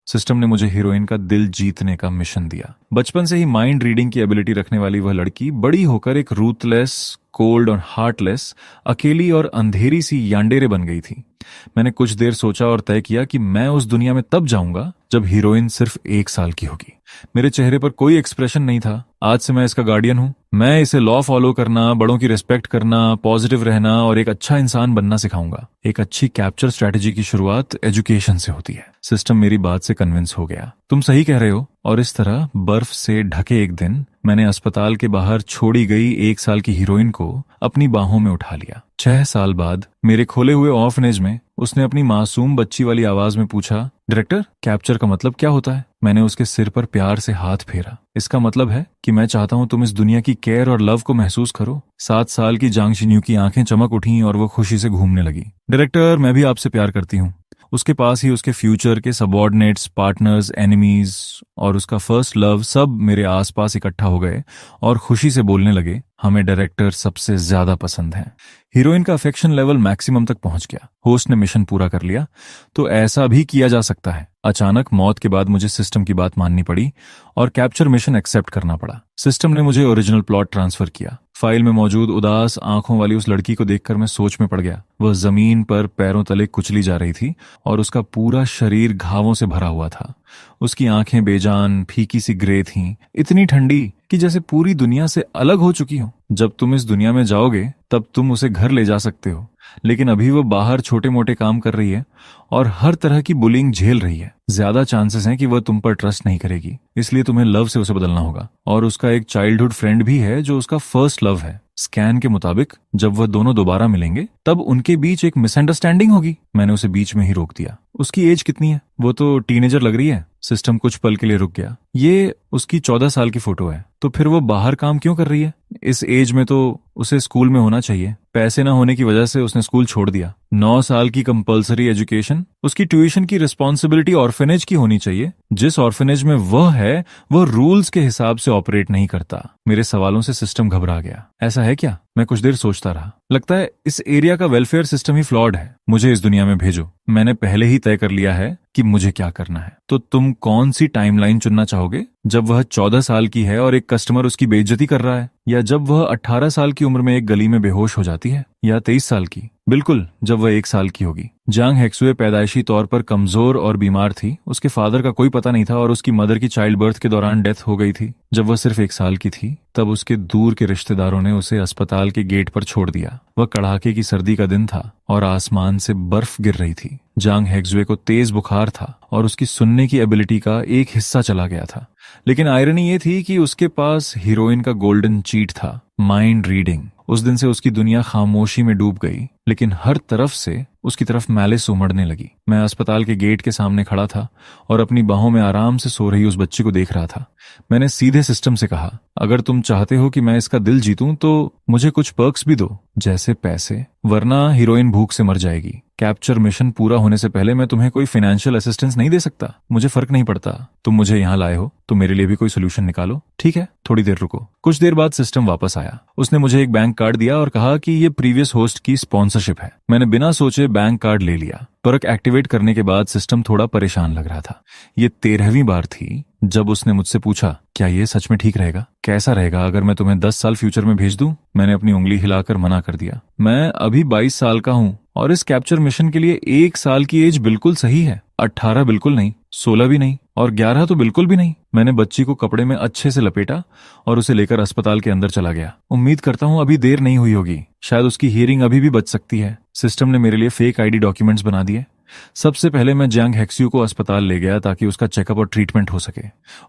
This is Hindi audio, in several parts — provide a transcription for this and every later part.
सिस्टम ने मुझे हीरोइन का दिल जीतने का मिशन दिया। बचपन से ही माइंड रीडिंग की एबिलिटी रखने वाली वह लड़की बड़ी होकर एक रूथलेस, कोल्ड और हार्टलेस, अकेली और अंधेरी सी यान्डेरे बन गई थी। मैंने कुछ देर सोचा और तय किया कि मैं उस दुनिया में तब जाऊंगा जब हीरोइन सिर्फ 1 साल की होगी। मेरे चेहरे पर कोई एक्सप्रेशन नहीं था। आज से मैं इसका गार्डियन हूं। मैं इसे लॉ फॉलो करना, बड़ों की रिस्पेक्ट करना, पॉजिटिव रहना और एक अच्छा इंसान बनना सिखाऊंगा। एक अच्छी कैप्चर स्ट्रेटेजी की शुरुआत एजुकेशन से होती है। सिस्टम मेरी बात से कन्विंस हो गया। तुम सही कह रहे हो। और इस तरह बर्फ से ढके एक दिन मैंने अस्पताल के बाहर छोड़ी गई 1 साल की हीरोइन को अपनी बाहों में उठा लिया। 6 साल बाद मेरे खोले हुए ऑर्फनेज में उसने अपनी मासूम बच्ची वाली आवाज में पूछा, डायरेक्टर, कैप्चर का मतलब क्या होता है? मैंने उसके सिर पर प्यार से हाथ फेरा। इसका मतलब है कि मैं चाहता हूं तुम इस दुनिया की केयर और लव को महसूस करो। 7 साल की जांग शिन्यू की आंखें चमक उठी और वो खुशी से घूमने लगी। डायरेक्टर, मैं भी आपसे प्यार करती हूँ। उसके पास ही उसके फ्यूचर के सबऑर्डिनेट्स, पार्टनर्स, एनिमीज और उसका फर्स्ट लव सब मेरे आसपास इकट्ठा हो गए और खुशी से बोलने लगे, हमें डायरेक्टर सबसे ज्यादा पसंद है। हीरोइन का अफेक्शन लेवल मैक्सिमम तक पहुंच गया। होस्ट ने मिशन पूरा कर लिया, तो ऐसा भी किया जा सकता है। अचानक मौत के बाद मुझे सिस्टम की बात माननी पड़ी और कैप्चर मिशन एक्सेप्ट करना पड़ा। सिस्टम ने मुझे ओरिजिनल प्लॉट ट्रांसफर किया। फाइल में मौजूद उदास आंखों वाली उस लड़की को देखकर मैं सोच में पड़ गया। वह जमीन पर पैरों तले कुचली जा रही थी और उसका पूरा शरीर घावों से भरा हुआ था। उसकी आंखें बेजान, फीकी सी ग्रे थीं, इतनी ठंडी कि जैसे पूरी दुनिया से अलग हो चुकी हो। जब तुम इस दुनिया में जाओगे तब तुम उसे घर ले जा सकते हो, लेकिन अभी वो बाहर छोटे मोटे काम कर रही है और हर तरह की बुलिंग झेल रही है। ज्यादा चांसेस हैं कि वह तुम पर ट्रस्ट नहीं करेगी, इसलिए तुम्हें लव से उसे बदलना होगा। और उसका एक चाइल्डहुड फ्रेंड भी है जो उसका फर्स्ट लव है। स्कैन के मुताबिक जब वह दोनों दोबारा मिलेंगे तब उनके बीच एक मिसअंडरस्टैंडिंग होगी। मैंने उसे बीच में ही रोक दिया। उसकी एज कितनी है? वो तो टीनेजर लग रही है। सिस्टम कुछ पल के लिए रुक गया। ये उसकी 14 साल की फोटो है। तो फिर वो बाहर काम क्यों कर रही है? इस एज में तो उसे स्कूल में होना चाहिए। पैसे ना होने की वजह से उसने स्कूल छोड़ दिया। 9 साल की कंपलसरी एजुकेशन, उसकी ट्यूशन की रिस्पॉन्सिबिलिटी ऑर्फेनेज की होनी चाहिए। जिस ऑर्फेनेज में वह है वह रूल्स के हिसाब से ऑपरेट नहीं करता। मेरे सवालों से सिस्टम घबरा गया। ऐसा है क्या? मैं कुछ देर सोचता रहा। लगता है इस एरिया का वेलफेयर सिस्टम ही फ्लॉड है। मुझे इस दुनिया में भेजो। मैंने पहले ही तय कर लिया है कि मुझे क्या करना है। तो तुम कौन सी टाइमलाइन चुनना चाहोगे? जब वह 14 साल की है और एक कस्टमर उसकी बेइज्जती कर रहा है, या जब वह 18 साल की उम्र में एक गली में बेहोश हो जाती है, या 23 साल की? बिल्कुल, जब वह 1 साल की होगी। जांग हेक्सुए पैदाइशी तौर पर कमजोर और बीमार थी। उसके फादर का कोई पता नहीं था और उसकी मदर की चाइल्ड बर्थ के दौरान डेथ हो गई थी। जब वह सिर्फ 1 साल की थी तब उसके दूर के रिश्तेदारों ने उसे अस्पताल के गेट पर छोड़ दिया। वह कड़ाके की सर्दी का दिन था और आसमान से बर्फ गिर रही थी। जांग हेक्सुए को तेज बुखार था और उसकी सुनने की एबिलिटी का एक हिस्सा चला गया था। लेकिन आयरनी ये थी कि उसके पास हीरोइन का गोल्डन चीट था, माइंड रीडिंग। उस दिन से उसकी दुनिया खामोशी में डूब गई, लेकिन हर तरफ से उसकी तरफ मैलिस उमड़ने लगी। मैं अस्पताल के गेट के सामने खड़ा था और अपनी बाहों में आराम से सो रही उस बच्ची को देख रहा था। मैंने सीधे सिस्टम से कहा, अगर तुम चाहते हो कि मैं इसका दिल जीतूं तो मुझे कुछ पर्क्स भी दो, जैसे पैसे, वरना हीरोइन भूख से मर जाएगी। कैप्चर मिशन पूरा होने से पहले मैं तुम्हें कोई फाइनेंशियल असिस्टेंस नहीं दे सकता। मुझे फर्क नहीं पड़ता। तुम मुझे यहाँ लाए हो तो मेरे लिए भी कोई सोल्यूशन निकालो। ठीक है, थोड़ी देर रुको। कुछ देर बाद सिस्टम वापस आया। उसने मुझे एक बैंक कार्ड दिया और कहा कि ये प्रीवियस होस्ट की स्पॉन्सरशिप है। मैंने बिना सोचे बैंक कार्ड ले लिया। पर्क एक्टिवेट करने के बाद सिस्टम थोड़ा परेशान लग रहा था। ये 13वीं बार थी जब उसने मुझसे पूछा, क्या ये सच में ठीक रहेगा? कैसा रहेगा अगर मैं तुम्हें 10 साल फ्यूचर में भेज दूं? मैंने अपनी उंगली हिलाकर मना कर दिया। मैं अभी 22 साल का हूं और इस कैप्चर मिशन के लिए 1 साल की एज बिल्कुल सही है। 18 बिल्कुल नहीं, 16 भी नहीं और 11 तो बिल्कुल भी नहीं। मैंने बच्ची को कपड़े में अच्छे से लपेटा और उसे लेकर अस्पताल के अंदर चला गया। उम्मीद करता हूं अभी देर नहीं हुई होगी। शायद उसकी हियरिंग अभी भी बच सकती है। सिस्टम ने मेरे लिए फेक आईडी डॉक्यूमेंट्स बना दिए। सबसे पहले मैं जांग हेक्सुए को अस्पताल ले गया ताकि उसका चेकअप और ट्रीटमेंट हो सके।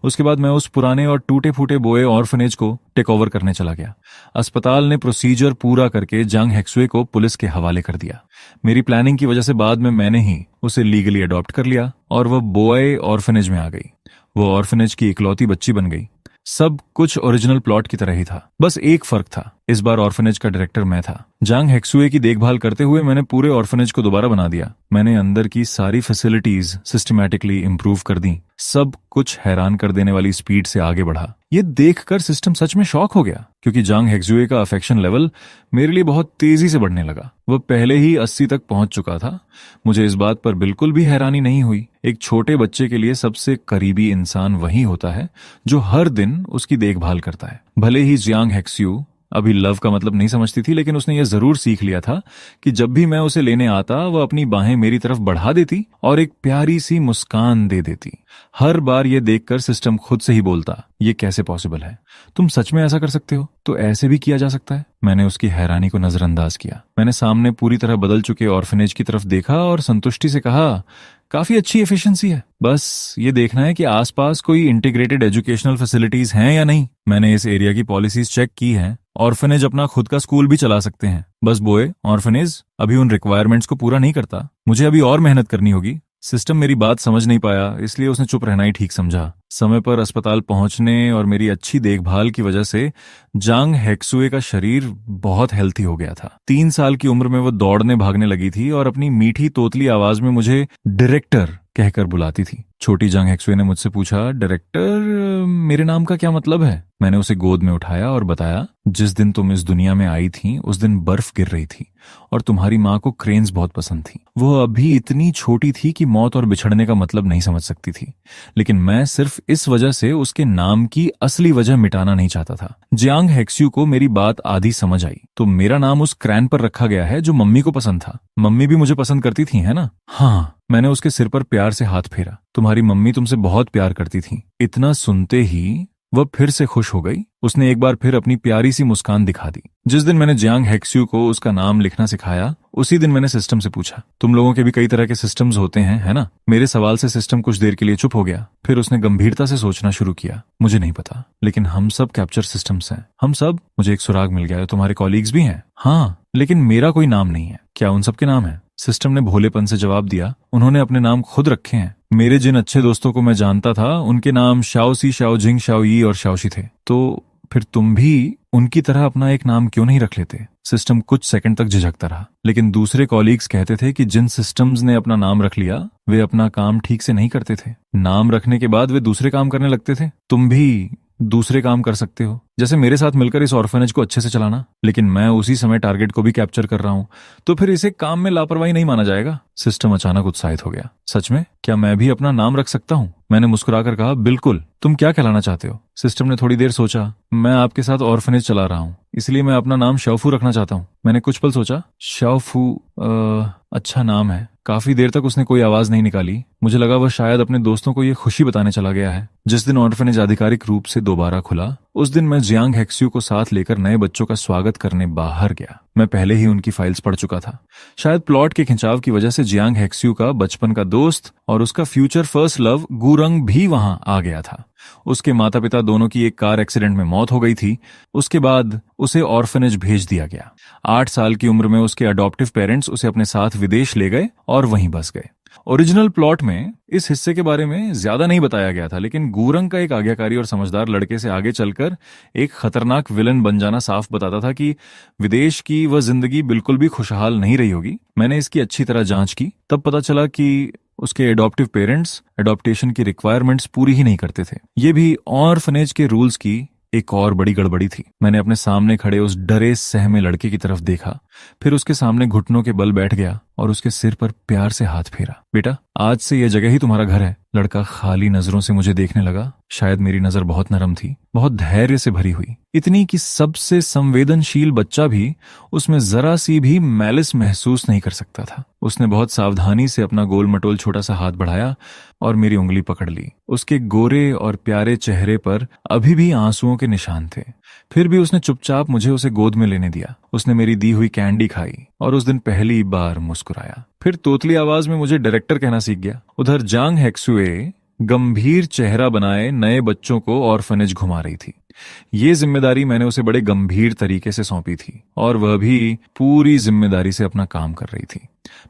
उसके बाद मैं उस पुराने और टूटे फूटे बोए ऑर्फनेज को टेक ओवर करने चला गया। अस्पताल ने प्रोसीजर पूरा करके जांग हेक्सुए को पुलिस के हवाले कर दिया। मेरी प्लानिंग की वजह से बाद में मैंने ही उसे लीगली अडॉप्ट कर लिया और वह बोए ऑर्फनेज में आ गई। वो ऑर्फनेज की इकलौती बच्ची बन गई। सब कुछ ओरिजिनल प्लॉट की तरह ही था, बस एक फर्क था। इस बार ऑर्फनेज का डायरेक्टर मैं था। जांग हेक्सुए की देखभाल करते हुए मैंने पूरे ऑर्फनेज को दोबारा बना दिया। मैंने अंदर की सारी फैसिलिटीज सिस्टमैटिकली इंप्रूव कर दी। सब कुछ हैरान कर देने वाली स्पीड से आगे बढ़ा। ये देखकर सिस्टम सच में शॉक हो गया, क्योंकि जांग हेक्सुए का अफेक्शन लेवल मेरे लिए बहुत तेजी से बढ़ने लगा। वह पहले ही 80 तक पहुंच चुका था। मुझे इस बात पर बिल्कुल भी हैरानी नहीं हुई। एक छोटे बच्चे के लिए सबसे करीबी इंसान वही होता है जो हर दिन उसकी देखभाल करता है। भले ही जियांग हेक्स्यू अभी लव का मतलब नहीं समझती थी, लेकिन उसने यह जरूर सीख लिया था कि जब भी मैं उसे लेने आता वह अपनी बाहें मेरी तरफ बढ़ा देती और एक प्यारी सी मुस्कान दे देती। हर बार यह देखकर सिस्टम खुद से ही बोलता, ये कैसे पॉसिबल है? तुम सच में ऐसा कर सकते हो? तो ऐसे भी किया जा सकता है। मैंने उसकी हैरानी को नजरअंदाज किया। मैंने सामने पूरी तरह बदल चुके ऑर्फनेज की तरफ देखा और संतुष्टि से कहा, काफी अच्छी एफिशिएंसी है। बस ये देखना है कि आसपास कोई इंटीग्रेटेड एजुकेशनल फैसिलिटीज हैं या नहीं। मैंने इस एरिया की पॉलिसीज चेक की हैं। ऑर्फनेज अपना खुद का स्कूल भी चला सकते हैं। बस बोए, ऑर्फनेज अभी उन रिक्वायरमेंट्स को पूरा नहीं करता। मुझे अभी और मेहनत करनी होगी। सिस्टम मेरी बात समझ नहीं पाया, इसलिए उसने चुप रहना ही ठीक समझा। समय पर अस्पताल पहुंचने और मेरी अच्छी देखभाल की वजह से जांग हेक्सुए का शरीर बहुत हेल्थी हो गया था। 3 साल की उम्र में वो दौड़ने भागने लगी थी और अपनी मीठी तोतली आवाज में मुझे डायरेक्टर कहकर बुलाती थी। छोटी जांग हेक्सुए ने मुझसे पूछा, डायरेक्टर मेरे नाम का क्या मतलब है? मैंने उसे गोद में उठाया और बताया, जिस दिन तुम इस दुनिया में आई थी उस दिन बर्फ गिर रही थी और तुम्हारी माँ को क्रेन्स बहुत पसंद थी। वो अभी इतनी छोटी थी कि मौत और बिछड़ने का मतलब नहीं समझ सकती थी, लेकिन मैं सिर्फ इस वजह से उसके नाम की असली वजह मिटाना नहीं चाहता था। जियांग हेक्स्यू को मेरी बात आधी समझ आई। तो मेरा नाम उस क्रैन पर रखा गया है जो मम्मी को पसंद था। मम्मी भी मुझे पसंद करती थी, है ना? हाँ। मैंने उसके सिर पर प्यार से हाथ फेरा। तुम्हारी मम्मी तुमसे बहुत प्यार करती थी। इतना सुनते ही वह फिर से खुश हो गई। उसने एक बार फिर अपनी प्यारी सी मुस्कान दिखा दी। जिस दिन मैंने जियांग हेक्स्यू को उसका नाम लिखना सिखाया, उसी दिन मैंने सिस्टम से पूछा, तुम लोगों के भी कई तरह के सिस्टम्स होते हैं, है ना? मेरे सवाल से सिस्टम कुछ देर के लिए चुप हो गया। फिर उसने गंभीरता से सोचना शुरू किया। मुझे नहीं पता, लेकिन हम सब कैप्चर सिस्टम्स हैं। हम सब। मुझे एक सुराग मिल गया है। तुम्हारे कॉलीग्स भी हैं? हाँ, लेकिन मेरा कोई नाम नहीं है। क्या उन सबके नाम है? सिस्टम ने भोलेपन से जवाब दिया, उन्होंने अपने नाम खुद रखे हैं। मेरे जिन अच्छे दोस्तों को मैं जानता था उनके नाम शाओसी, शाओजिंग, शाओयी और शाओशी थे। तो फिर तुम भी उनकी तरह अपना एक नाम क्यों नहीं रख लेते? सिस्टम कुछ सेकंड तक झिझकता रहा, लेकिन दूसरे कॉलीग्स कहते थे कि जिन सिस्टम्स ने अपना नाम रख लिया वे अपना काम ठीक से नहीं करते थे। नाम रखने के बाद वे दूसरे काम करने लगते थे। तुम भी दूसरे काम कर सकते हो, जैसे मेरे साथ मिलकर इस ऑर्फनेज को अच्छे से चलाना। लेकिन मैं उसी समय टारगेट को भी कैप्चर कर रहा हूं, तो फिर इसे काम में लापरवाही नहीं माना जाएगा? सिस्टम अचानक उत्साहित हो गया। सच में? क्या मैं भी अपना नाम रख सकता हूं? मैंने मुस्कुराकर कहा, बिल्कुल। तुम क्या कहलाना चाहते हो? सिस्टम ने थोड़ी देर सोचा। मैं आपके साथ ऑर्फनेज चला रहा हूं, इसलिए मैं अपना नाम शाओफू रखना चाहता हूं। मैंने कुछ पल सोचा। शाओफू अच्छा नाम है। काफी देर तक उसने कोई आवाज नहीं निकाली। मुझे लगा वह शायद अपने दोस्तों को यह खुशी बताने चला गया है। जिस दिन ऑर्फनेज आधिकारिक रूप से दोबारा खुला, उस दिन मैं जियांग हेक्स्यू को साथ लेकर नए बच्चों का स्वागत करने बाहर गया। मैं पहले ही उनकी फाइल्स पढ़ चुका था। शायद प्लॉट के खिंचाव की वजह से जियांग हेक्स्यू का बचपन का दोस्त और उसका फ्यूचर फर्स्ट लव गूरंग भी वहां आ गया था। उसके माता पिता दोनों की एक कार एक्सीडेंट में मौत हो गई थी। उसके बाद उसे ऑर्फनेज भेज दिया गया। 8 साल की उम्र में उसके अडॉप्टिव पेरेंट्स उसे अपने साथ विदेश ले गए और वहीं बस गए। ओरिजिनल प्लॉट में इस हिस्से के बारे में ज्यादा नहीं बताया गया था, लेकिन गूरंग का एक आज्ञाकारी और समझदार लड़के से आगे चलकर एक खतरनाक विलन बन जाना साफ बताता था कि विदेश की वह जिंदगी बिल्कुल भी खुशहाल नहीं रही होगी। मैंने इसकी अच्छी तरह जांच की, तब पता चला कि उसके एडॉप्टिव पेरेंट्स एडॉप्टेशन की रिक्वायरमेंट्स पूरी ही नहीं करते थे। ये भी ऑर्फनेज के रूल्स की एक और बड़ी गड़बड़ी थी। मैंने अपने सामने खड़े उस डरे सहमे लड़के की तरफ देखा, फिर उसके सामने घुटनों के बल बैठ गया और उसके सिर पर प्यार से हाथ फेरा। बेटा, आज से यह जगह ही तुम्हारा घर है। लड़का खाली नजरों से मुझे देखने लगा। शायद मेरी नजर बहुत नरम थी, बहुत धैर्य से भरी हुई, इतनी कि सबसे संवेदनशील बच्चा भी उसमें जरा सी भी मैलिस महसूस नहीं कर सकता था। उसने बहुत सावधानी से अपना गोल मटोल छोटा सा हाथ बढ़ाया और मेरी उंगली पकड़ ली। उसके गोरे और प्यारे चेहरे पर अभी भी आंसुओं के निशान थे। फिर भी उसने चुपचाप मुझे उसे गोद में लेने दिया। उसने मेरी दी हुई कैंडी खाई और उस दिन पहली बार मुस्कुराया। फिर तोतली आवाज में मुझे डायरेक्टर कहना सीख गया। उधर जांग हेक्सुए गंभीर चेहरा बनाए नए बच्चों को ऑर्फनेज घुमा रही थी। ये जिम्मेदारी मैंने उसे बड़े गंभीर तरीके से सौंपी थी और वह भी पूरी जिम्मेदारी से अपना काम कर रही थी।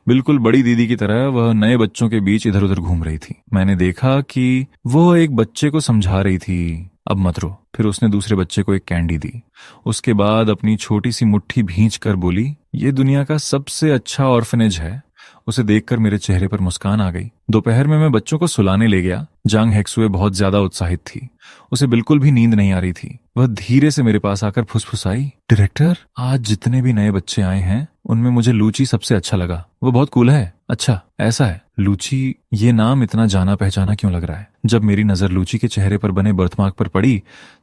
बिल्कुल बड़ी दीदी की तरह वह नए बच्चों के बीच इधर उधर घूम रही थी। मैंने देखा कि वह एक बच्चे को समझा रही थी, अब मत रो। फिर उसने दूसरे बच्चे को एक कैंडी दी। उसके बाद अपनी छोटी सी मुट्ठी भींच कर बोली, ये दुनिया का सबसे अच्छा ऑर्फनेज है। उसे देखकर मेरे चेहरे पर मुस्कान आ गई। दोपहर में मैं बच्चों को सुलाने ले गया। जांग हेक्सुए बहुत ज्यादा उत्साहित थी। उसे बिल्कुल भी नींद नहीं आ रही थी। वह धीरे से मेरे पास आकर फुसफुसाई, डायरेक्टर, आज जितने भी नए बच्चे आए हैं उनमें मुझे लूची सबसे अच्छा लगा। वो बहुत कूल है। अच्छा, ऐसा है। लूची, ये नाम इतना जाना पहचाना क्यों लग रहा है? जब मेरी नजर लूची के चेहरे पर बने बर्थमार्क पर पड़ी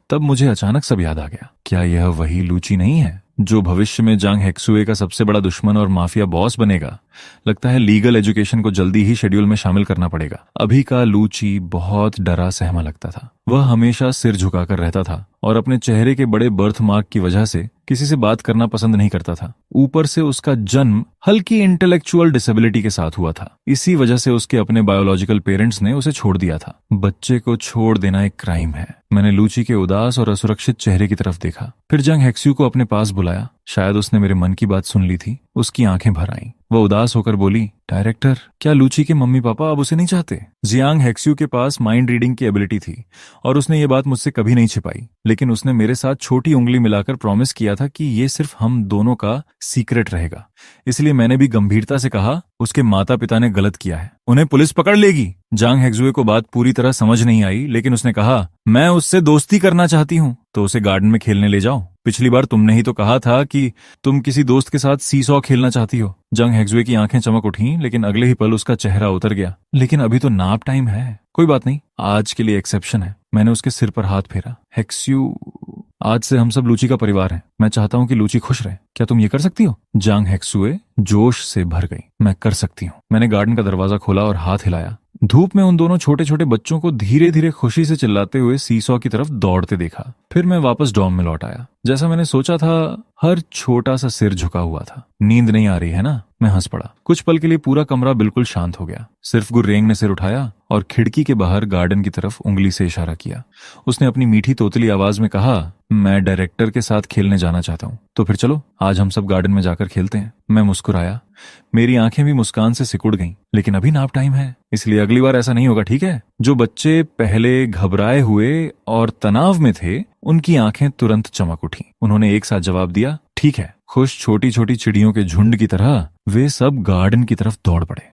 तब मुझे अचानक सब याद आ गया। क्या यह वही लूची नहीं है जो भविष्य में जांग हेक्सुए का सबसे बड़ा दुश्मन और माफिया बॉस बनेगा? लगता है लीगल एजुकेशन को जल्दी ही शेड्यूल में शामिल करना पड़ेगा। अभी का लूची बहुत डरा सहमा लगता था। वह हमेशा सिर झुकाकर रहता था और अपने चेहरे के बड़े बर्थ मार्क की वजह से किसी से बात करना पसंद नहीं करता था। ऊपर से उसका जन्म हल्की इंटेलेक्चुअल डिसेबिलिटी के साथ हुआ था। इसी वजह से उसके अपने बायोलॉजिकल पेरेंट्स ने उसे छोड़ दिया था। बच्चे को छोड़ देना एक क्राइम है। मैंने लूची के उदास और असुरक्षित चेहरे की तरफ देखा, फिर जांग हेक्सुए को अपने पास बुलाया। शायद उसने मेरे मन की बात सुन ली थी। उसकी आंखें भर आईं। वह उदास होकर बोली, डायरेक्टर, क्या लूची के मम्मी पापा अब उसे नहीं चाहते? जियांग हेक्सुए के पास माइंड रीडिंग की एबिलिटी थी और उसने ये बात मुझसे कभी नहीं छिपाई। लेकिन उसने मेरे साथ छोटी उंगली मिलाकर प्रॉमिस किया था कि ये सिर्फ हम दोनों का सीक्रेट रहेगा। इसलिए मैंने भी गंभीरता से कहा, उसके माता पिता ने गलत किया है, उन्हें पुलिस पकड़ लेगी। जांग हेक्सुए को बात पूरी तरह समझ नहीं आई, लेकिन उसने कहा, मैं उससे दोस्ती करना चाहती हूँ तो उसे गार्डन में खेलने ले जाओ। पिछली बार तुमने ही तो कहा था कि तुम किसी दोस्त के साथ सीसॉ खेलना चाहती हो। जांग हेक्सुए की आंखें चमक उठीं, लेकिन अगले ही पल उसका चेहरा उतर गया। लेकिन अभी तो नाप टाइम है। कोई बात नहीं, आज के लिए एक्सेप्शन है। मैंने उसके सिर पर हाथ फेरा। हेक्सुए, आज से हम सब लूची का परिवार हैं। मैं चाहता हूँ कि लूची खुश रहे। क्या तुम ये कर सकती हो? जांग हेक्सुए जोश से भर गई। मैं कर सकती हूँ। मैंने गार्डन का दरवाजा खोला और हाथ हिलाया। धूप में उन दोनों छोटे छोटे बच्चों को धीरे धीरे खुशी से चिल्लाते हुए सीसॉ की तरफ दौड़ते देखा। फिर मैं वापस डॉर्म में लौट आया। जैसा मैंने सोचा था, हर छोटा सा सिर झुका हुआ था। नींद नहीं आ रही है ना? मैं हंस पड़ा। कुछ पल के लिए पूरा कमरा बिल्कुल शांत हो गया। सिर्फ गुर्रेंग ने सिर उठाया और खिड़की के बाहर गार्डन की तरफ उंगली से इशारा किया। उसने अपनी मीठी तोतली आवाज में कहा, मैं डायरेक्टर के साथ खेलने जाना चाहता हूँ, तो फिर चलो आज हम सब गार्डन में जाकर खेलते हैं। मैं मुस्कुराया। मेरी आंखें भी मुस्कान से सिकुड़ गईं। लेकिन अभी नाप टाइम है, इसलिए अगली बार ऐसा नहीं होगा, ठीक है? जो बच्चे पहले घबराए हुए और तनाव में थे, उनकी आंखें तुरंत चमक उठी। उन्होंने एक साथ जवाब दिया, ठीक है। खुश छोटी छोटी चिड़ियों के झुंड की तरह वे सब गार्डन की तरफ दौड़ पड़े।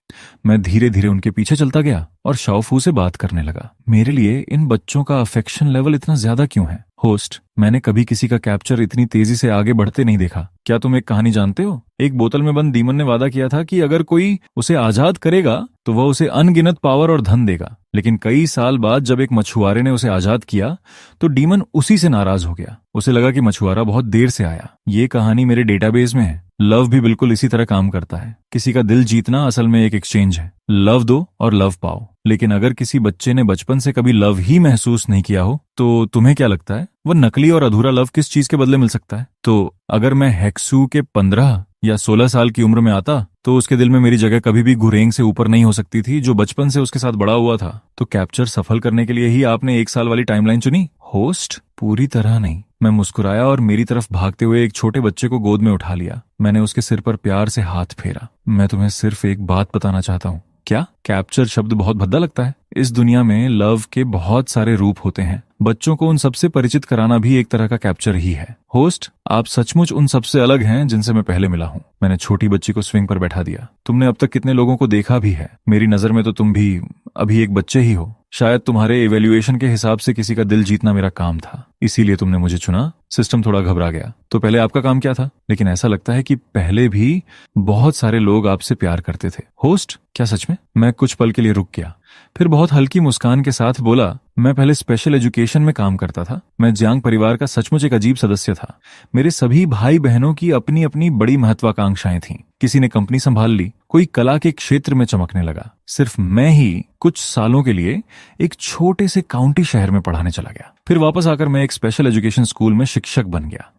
मैं धीरे धीरे उनके पीछे चलता गया और शाओफू से बात करने लगा। मेरे लिए इन बच्चों का अफेक्शन लेवल इतना ज्यादा क्यों है? होस्ट, मैंने कभी किसी का कैप्चर इतनी तेजी से आगे बढ़ते नहीं देखा। क्या तुम एक कहानी जानते हो? एक बोतल में बंद डीमन ने वादा किया था कि अगर कोई उसे आजाद करेगा तो वह उसे अनगिनत पावर और धन देगा। लेकिन कई साल बाद जब एक मछुआरे ने उसे आजाद किया तो डीमन उसी से नाराज हो गया। उसे लगा कि मछुआरा बहुत देर से आया। ये कहानी मेरे डेटाबेस में है। लव भी बिल्कुल इसी तरह काम करता है। किसी का दिल जीतना असल में एक एक्सचेंज है। लव दो और लव पाओ। लेकिन अगर किसी बच्चे ने बचपन से कभी लव ही महसूस नहीं किया हो तो तुम्हें क्या लगता है वह नकली और अधूरा लव किस चीज के बदले मिल सकता है? तो अगर मैं हेक्सुए के 15 या 16 साल की उम्र में आता तो उसके दिल में मेरी जगह कभी भी गुरेंग से ऊपर नहीं हो सकती थी, जो बचपन से उसके साथ बड़ा हुआ था। तो कैप्चर सफल करने के लिए ही आपने 1 साल वाली टाइमलाइन चुनी? होस्ट, पूरी तरह नहीं। मैं मुस्कुराया और मेरी तरफ भागते हुए एक छोटे बच्चे को गोद में उठा लिया। मैंने उसके सिर पर प्यार से हाथ फेरा। मैं तुम्हें सिर्फ एक बात बताना चाहता हूँ। क्या? कैप्चर शब्द बहुत भद्दा लगता है। इस दुनिया में लव के बहुत सारे रूप होते हैं। बच्चों को उन सबसे परिचित कराना भी एक तरह का कैप्चर ही है। होस्ट, आप सचमुच उन सबसे अलग हैं जिनसे मैं पहले मिला हूँ। मैंने छोटी बच्ची को स्विंग पर बैठा दिया। तुमने अब तक कितने लोगों को देखा भी है? मेरी नजर में तो तुम भी अभी एक बच्चे ही हो। शायद तुम्हारे इवैल्यूएशन के हिसाब से किसी का दिल जीतना मेरा काम था, इसीलिए तुमने मुझे चुना। सिस्टम थोड़ा घबरा गया। तो पहले आपका काम क्या था? लेकिन ऐसा लगता है कि पहले भी बहुत सारे लोग आपसे प्यार करते थे। होस्ट, क्या सच में? मैं कुछ पल के लिए रुक गया, फिर बहुत हल्की मुस्कान के साथ बोला, मैं पहले स्पेशल एजुकेशन में काम करता था। मैं जियांग परिवार का सचमुच एक अजीब सदस्य था। मेरे सभी भाई बहनों की अपनी अपनी बड़ी महत्वाकांक्षाएं थीं। किसी ने कंपनी संभाल ली, कोई कला के क्षेत्र में चमकने लगा। सिर्फ मैं ही कुछ सालों के लिए एक छोटे से काउंटी शहर में पढ़ाने चला गया। फिर वापस आकर मैं एक स्पेशल एजुकेशन स्कूल में शिक्षक बन गया।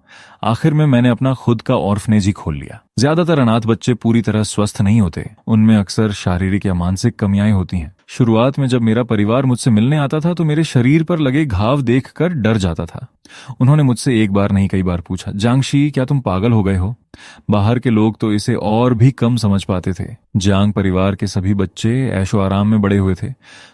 आखिर में मैंने अपना खुद का ऑर्फनेज ही खोल लिया। ज्यादातर अनाथ बच्चे पूरी तरह स्वस्थ नहीं होते, उनमें अक्सर शारीरिक या मानसिक कमियां होती हैं। शुरुआत में जब मेरा परिवार मुझसे मिलने आता था तो मेरे शरीर पर लगे घाव देखकर डर जाता था। उन्होंने मुझसे एक बार नहीं कई बार पूछा, जांगशी क्या तुम पागल हो गए हो? बाहर के लोग तो इसे और भी कम समझ पाते थे। जांग परिवार के सभी बच्चे ऐशो आराम में बड़े हुए थे,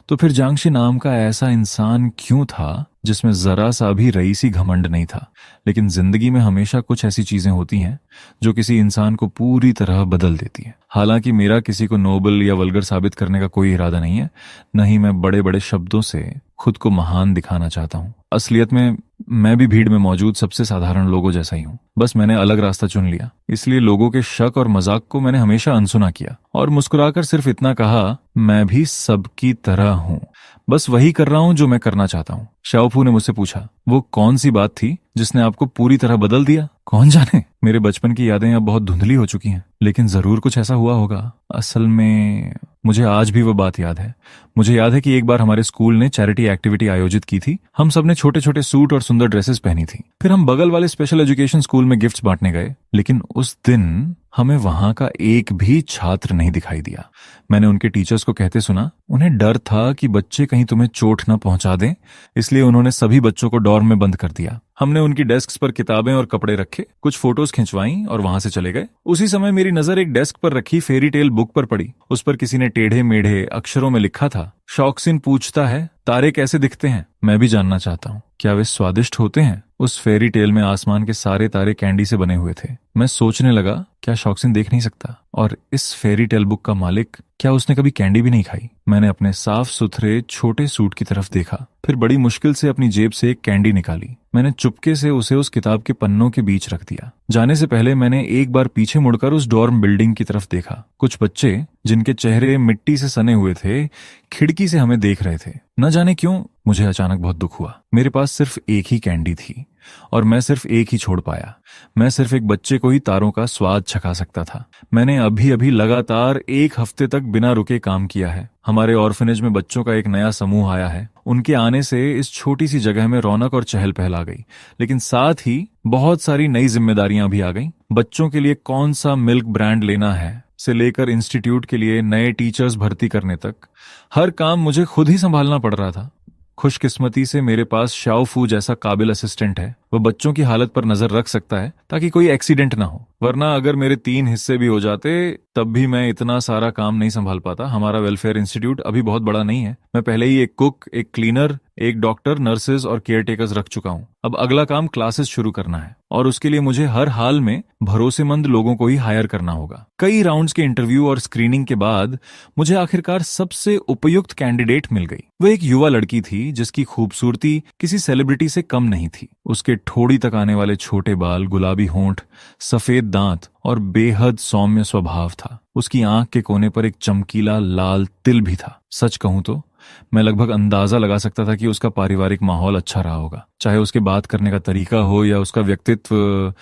तो फिर जांगशी नाम का ऐसा इंसान क्यों था जिसमें जरा सा भी रईसी घमंड नहीं था। लेकिन जिंदगी में हमेशा कुछ ऐसी चीजें होती हैं जो किसी इंसान को पूरी तरह बदल देती हैं। हालांकि मेरा किसी को नोबल या वल्गर साबित करने का कोई इरादा नहीं है, न ही मैं बड़े बड़े शब्दों से खुद को महान दिखाना चाहता हूँ। असलियत में मैं भी भीड़ में मौजूद सबसे साधारण लोगों जैसा ही हूँ, बस मैंने अलग रास्ता चुन लिया। इसलिए लोगों के शक और मजाक को मैंने हमेशा अनसुना किया और मुस्कुराकर सिर्फ इतना कहा, मैं भी सबकी तरह हूँ, बस वही कर रहा हूँ जो मैं करना चाहता हूँ। शाओफू ने मुझसे पूछा, वो कौन सी बात थी जिसने आपको पूरी तरह बदल दिया? कौन जाने, मेरे बचपन की यादें अब बहुत धुंधली हो चुकी हैं, लेकिन जरूर कुछ ऐसा हुआ होगा। असल में मुझे आज भी वो बात याद है। मुझे याद है कि एक बार हमारे स्कूल ने चैरिटी एक्टिविटी आयोजित की थी। हम सब ने छोटे छोटे सूट और सुंदर ड्रेसेस पहनी थी। फिर हम बगल वाले स्पेशल एजुकेशन स्कूल में गिफ्ट्स बांटने गए, लेकिन उस दिन हमें वहां का एक भी छात्र नहीं दिखाई दिया। मैंने उनके टीचर्स को कहते सुना, उन्हें डर था कि बच्चे कहीं तुम्हें चोट न पहुंचा दें, इसलिए उन्होंने सभी बच्चों को डॉर्म में बंद कर दिया। हमने उनकी डेस्क पर किताबें और कपड़े रखे, कुछ फोटोज खिंचवाई और वहां से चले गए। उसी समय मेरी नजर एक डेस्क पर रखी फेरी टेल बुक पर पड़ी। उस पर किसी ने टेढ़े मेढ़े अक्षरों में लिखा था, शौकसिन पूछता है तारे कैसे दिखते हैं, मैं भी जानना चाहता हूँ, क्या वे स्वादिष्ट होते हैं? उस फेरी टेल में आसमान के सारे तारे कैंडी से बने हुए थे। मैं सोचने लगा, क्या शौकसिन देख नहीं सकता? और इस फेरी टेल बुक का मालिक, क्या उसने कभी कैंडी भी नहीं खाई? मैंने अपने साफ सुथरे छोटे सूट की तरफ देखा, फिर बड़ी मुश्किल से अपनी जेब से एक कैंडी निकाली। मैंने चुपके से उसे उस किताब के पन्नों के बीच रख दिया। जाने से पहले मैंने एक बार पीछे मुड़कर उस डॉर्म बिल्डिंग की तरफ देखा। कुछ बच्चे जिनके चेहरे मिट्टी से सने हुए थे, खिड़की से हमें देख रहे थे। न जाने क्यों मुझे अचानक बहुत दुख हुआ। मेरे पास सिर्फ एक ही कैंडी थी और मैं सिर्फ एक ही छोड़ पाया। मैं सिर्फ एक बच्चे को ही तारों का स्वाद चखा सकता था। मैंने अभी अभी लगातार एक हफ्ते तक बिना रुके काम किया है। हमारे ऑर्फनेज में बच्चों का एक नया समूह आया है। उनके आने से इस छोटी सी जगह में रौनक और चहल पहल आ गई, लेकिन साथ ही बहुत सारी नई जिम्मेदारियां भी आ गईं। बच्चों के लिए कौन सा मिल्क ब्रांड लेना है से लेकर इंस्टीट्यूट के लिए नए टीचर्स भर्ती करने तक, हर काम मुझे खुद ही संभालना पड़ रहा था। खुशकिस्मती से मेरे पास शाओफू जैसा काबिल असिस्टेंट है। वह बच्चों की हालत पर नजर रख सकता है ताकि कोई एक्सीडेंट ना हो, वरना अगर मेरे 3 हिस्से भी हो जाते तब भी मैं इतना सारा काम नहीं संभाल पाता। हमारा वेलफेयर इंस्टीट्यूट अभी बहुत बड़ा नहीं है। मैं पहले ही एक कुक, एक क्लीनर, एक डॉक्टर, नर्सेज और केयर टेकर्स रख चुका हूँ। अब अगला काम क्लासेस शुरू करना है और उसके लिए मुझे हर हाल में भरोसेमंद लोगों को ही हायर करना होगा। कई राउंड्स के इंटरव्यू और स्क्रीनिंग के बाद मुझे आखिरकार सबसे उपयुक्त कैंडिडेट मिल गई। वह एक युवा लड़की थी जिसकी खूबसूरती किसी सेलिब्रिटी से कम नहीं थी। उसके ठोड़ी तक आने वाले छोटे बाल, गुलाबी होंठ, सफेद दांत और बेहद सौम्य स्वभाव था। उसकी आंख के कोने पर एक चमकीला लाल तिल भी था। सच कहूं तो मैं लगभग अंदाजा लगा सकता था कि उसका पारिवारिक माहौल अच्छा रहा होगा, चाहे उसके बात करने का तरीका हो या उसका व्यक्तित्व।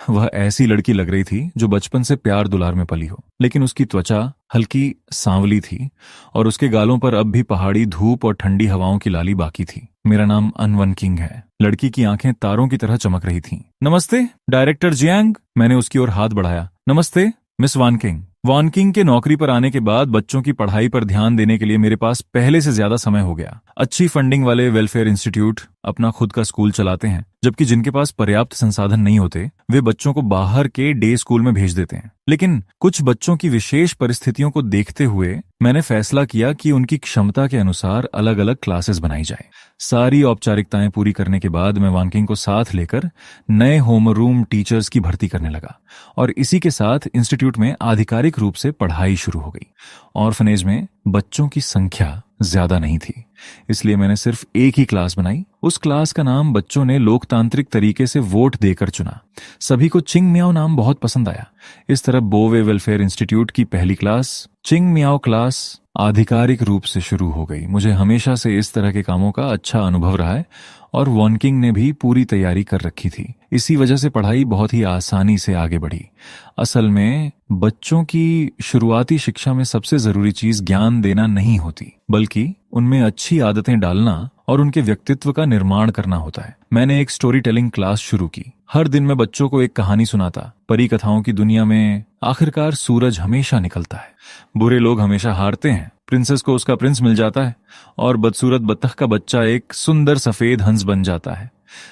वह ऐसी लड़की लग रही थी जो बचपन से प्यार दुलार में पली हो, लेकिन उसकी त्वचा हल्की सांवली थी और उसके गालों पर अब भी पहाड़ी धूप और ठंडी हवाओं की लाली बाकी थी। मेरा नाम अनवन किंग है। लड़की की आंखें तारों की तरह चमक रही थीं। नमस्ते डायरेक्टर जियांग, मैंने उसकी ओर हाथ बढ़ाया। नमस्ते मिस वान किंग। वान किंग के नौकरी पर आने के बाद बच्चों की पढ़ाई पर ध्यान देने के लिए मेरे पास पहले से ज्यादा समय हो गया। अच्छी फंडिंग वाले वेलफेयर इंस्टीट्यूट अपना खुद का स्कूल चलाते हैं, जबकि जिनके पास पर्याप्त संसाधन नहीं होते वे बच्चों को बाहर के डे स्कूल में भेज देते हैं। लेकिन कुछ बच्चों की विशेष परिस्थितियों को देखते हुए मैंने फैसला किया कि उनकी क्षमता के अनुसार अलग अलग क्लासेस बनाई जाए। सारी औपचारिकताएं पूरी करने के बाद मैं वान किंग को साथ लेकर नए होमरूम टीचर्स की भर्ती करने लगा और इसी के साथ इंस्टीट्यूट में आधिकारिक रूप से पढ़ाई शुरू हो गई। ऑर्फनेज में बच्चों की संख्या ज्यादा नहीं थी, इसलिए मैंने सिर्फ एक ही क्लास बनाई। उस क्लास का नाम बच्चों ने लोकतांत्रिक तरीके से वोट देकर चुना। सभी को चिंग मियाओ नाम बहुत पसंद आया। इस तरह बोवे वेलफेयर इंस्टीट्यूट की पहली क्लास, चिंग मियाओ क्लास, आधिकारिक रूप से शुरू हो गई। मुझे हमेशा से इस तरह के कामों का अच्छा अनुभव रहा है और वान किंग ने भी पूरी तैयारी कर रखी थी। इसी वजह से पढ़ाई बहुत ही आसानी से आगे बढ़ी। असल में बच्चों की शुरुआती शिक्षा में सबसे जरूरी चीज ज्ञान देना नहीं होती, बल्कि उनमें अच्छी आदतें डालना और उनके व्यक्तित्व का निर्माण करना होता है। मैंने एक स्टोरी टेलिंग क्लास शुरू की। हर दिन मैं बच्चों को एक कहानी सुनाता। परी कथाओं की दुनिया में आखिरकार सूरज हमेशा निकलता है, बुरे लोग हमेशा हारते हैं, प्रिंसेस को उसका प्रिंस मिल जाता है और बदसूरत बत्तख का बच्चा एक सुंदर सफेद हंस बन जाता है।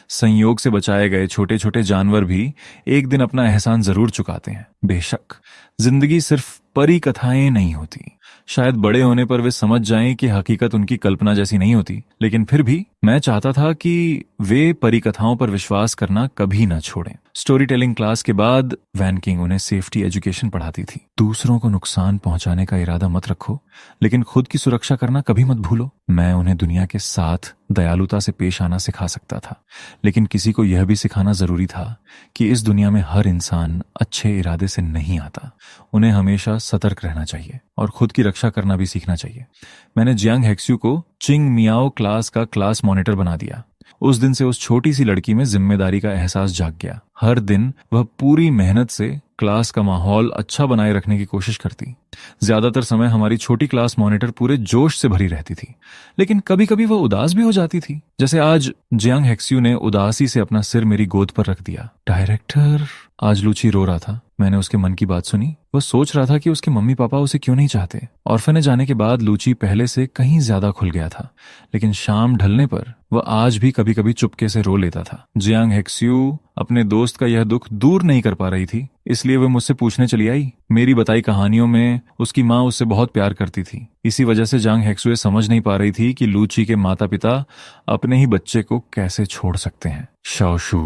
संयोग से बचाए गए छोटे छोटे जानवर भी एक दिन अपना एहसान जरूर चुकाते हैं। बेशक जिंदगी सिर्फ परी कथाएं नहीं होती। शायद बड़े होने पर वे समझ जाएं कि हकीकत उनकी कल्पना जैसी नहीं होती, लेकिन फिर भी मैं चाहता था कि वे परी कथाओं पर विश्वास करना कभी ना छोड़ें। स्टोरी टेलिंग क्लास के बाद वैन किंग उन्हें सेफ्टी एजुकेशन पढ़ाती थी। दूसरों को नुकसान पहुंचाने का इरादा मत रखो, लेकिन खुद की सुरक्षा करना कभी मत भूलो। मैं उन्हें दुनिया के साथ दयालुता से पेश आना सिखा सकता था, लेकिन किसी को यह भी सिखाना जरूरी था कि इस दुनिया में हर इंसान अच्छे इरादे से नहीं आता। उन्हें हमेशा सतर्क रहना चाहिए और खुद की रक्षा करना भी सीखना चाहिए। मैंने जियांग हेक्स्यू को चिंग मियाओ क्लास का क्लास मॉनिटर बना दिया। उस दिन से उस छोटी सी लड़की में जिम्मेदारी का एहसास जाग गया। हर दिन वह पूरी मेहनत से क्लास का माहौल अच्छा बनाए रखने की कोशिश करती। ज्यादातर समय हमारी छोटी क्लास मॉनिटर पूरे जोश से भरी रहती थी, लेकिन कभी कभी वह उदास भी हो जाती थी। जैसे आज जियांग हेक्स्यू ने उदासी से अपना सिर मेरी गोद पर रख दिया। डायरेक्टर, आज लूची रो रहा था। मैंने उसके मन की बात सुनी। वह सोच रहा था कि उसके मम्मी पापा उसे क्यों नहीं चाहते। ऑर्फनेज जाने के बाद लूची पहले से कहीं ज्यादा खुल गया था, लेकिन शाम ढलने पर वह आज भी कभी कभी चुपके से रो लेता था। जियांग हेक्स्यू अपने दोस्त का यह दुख दूर नहीं कर पा रही थी, इसलिए वह मुझसे पूछने चली आई। मेरी बताई कहानियों में उसकी माँ उससे बहुत प्यार करती थी। इसी वजह से जियांग हेक्स्यू समझ नहीं पा रही थी कि लूची के माता पिता अपने ही बच्चे को कैसे छोड़ सकते हैं। शाओशू,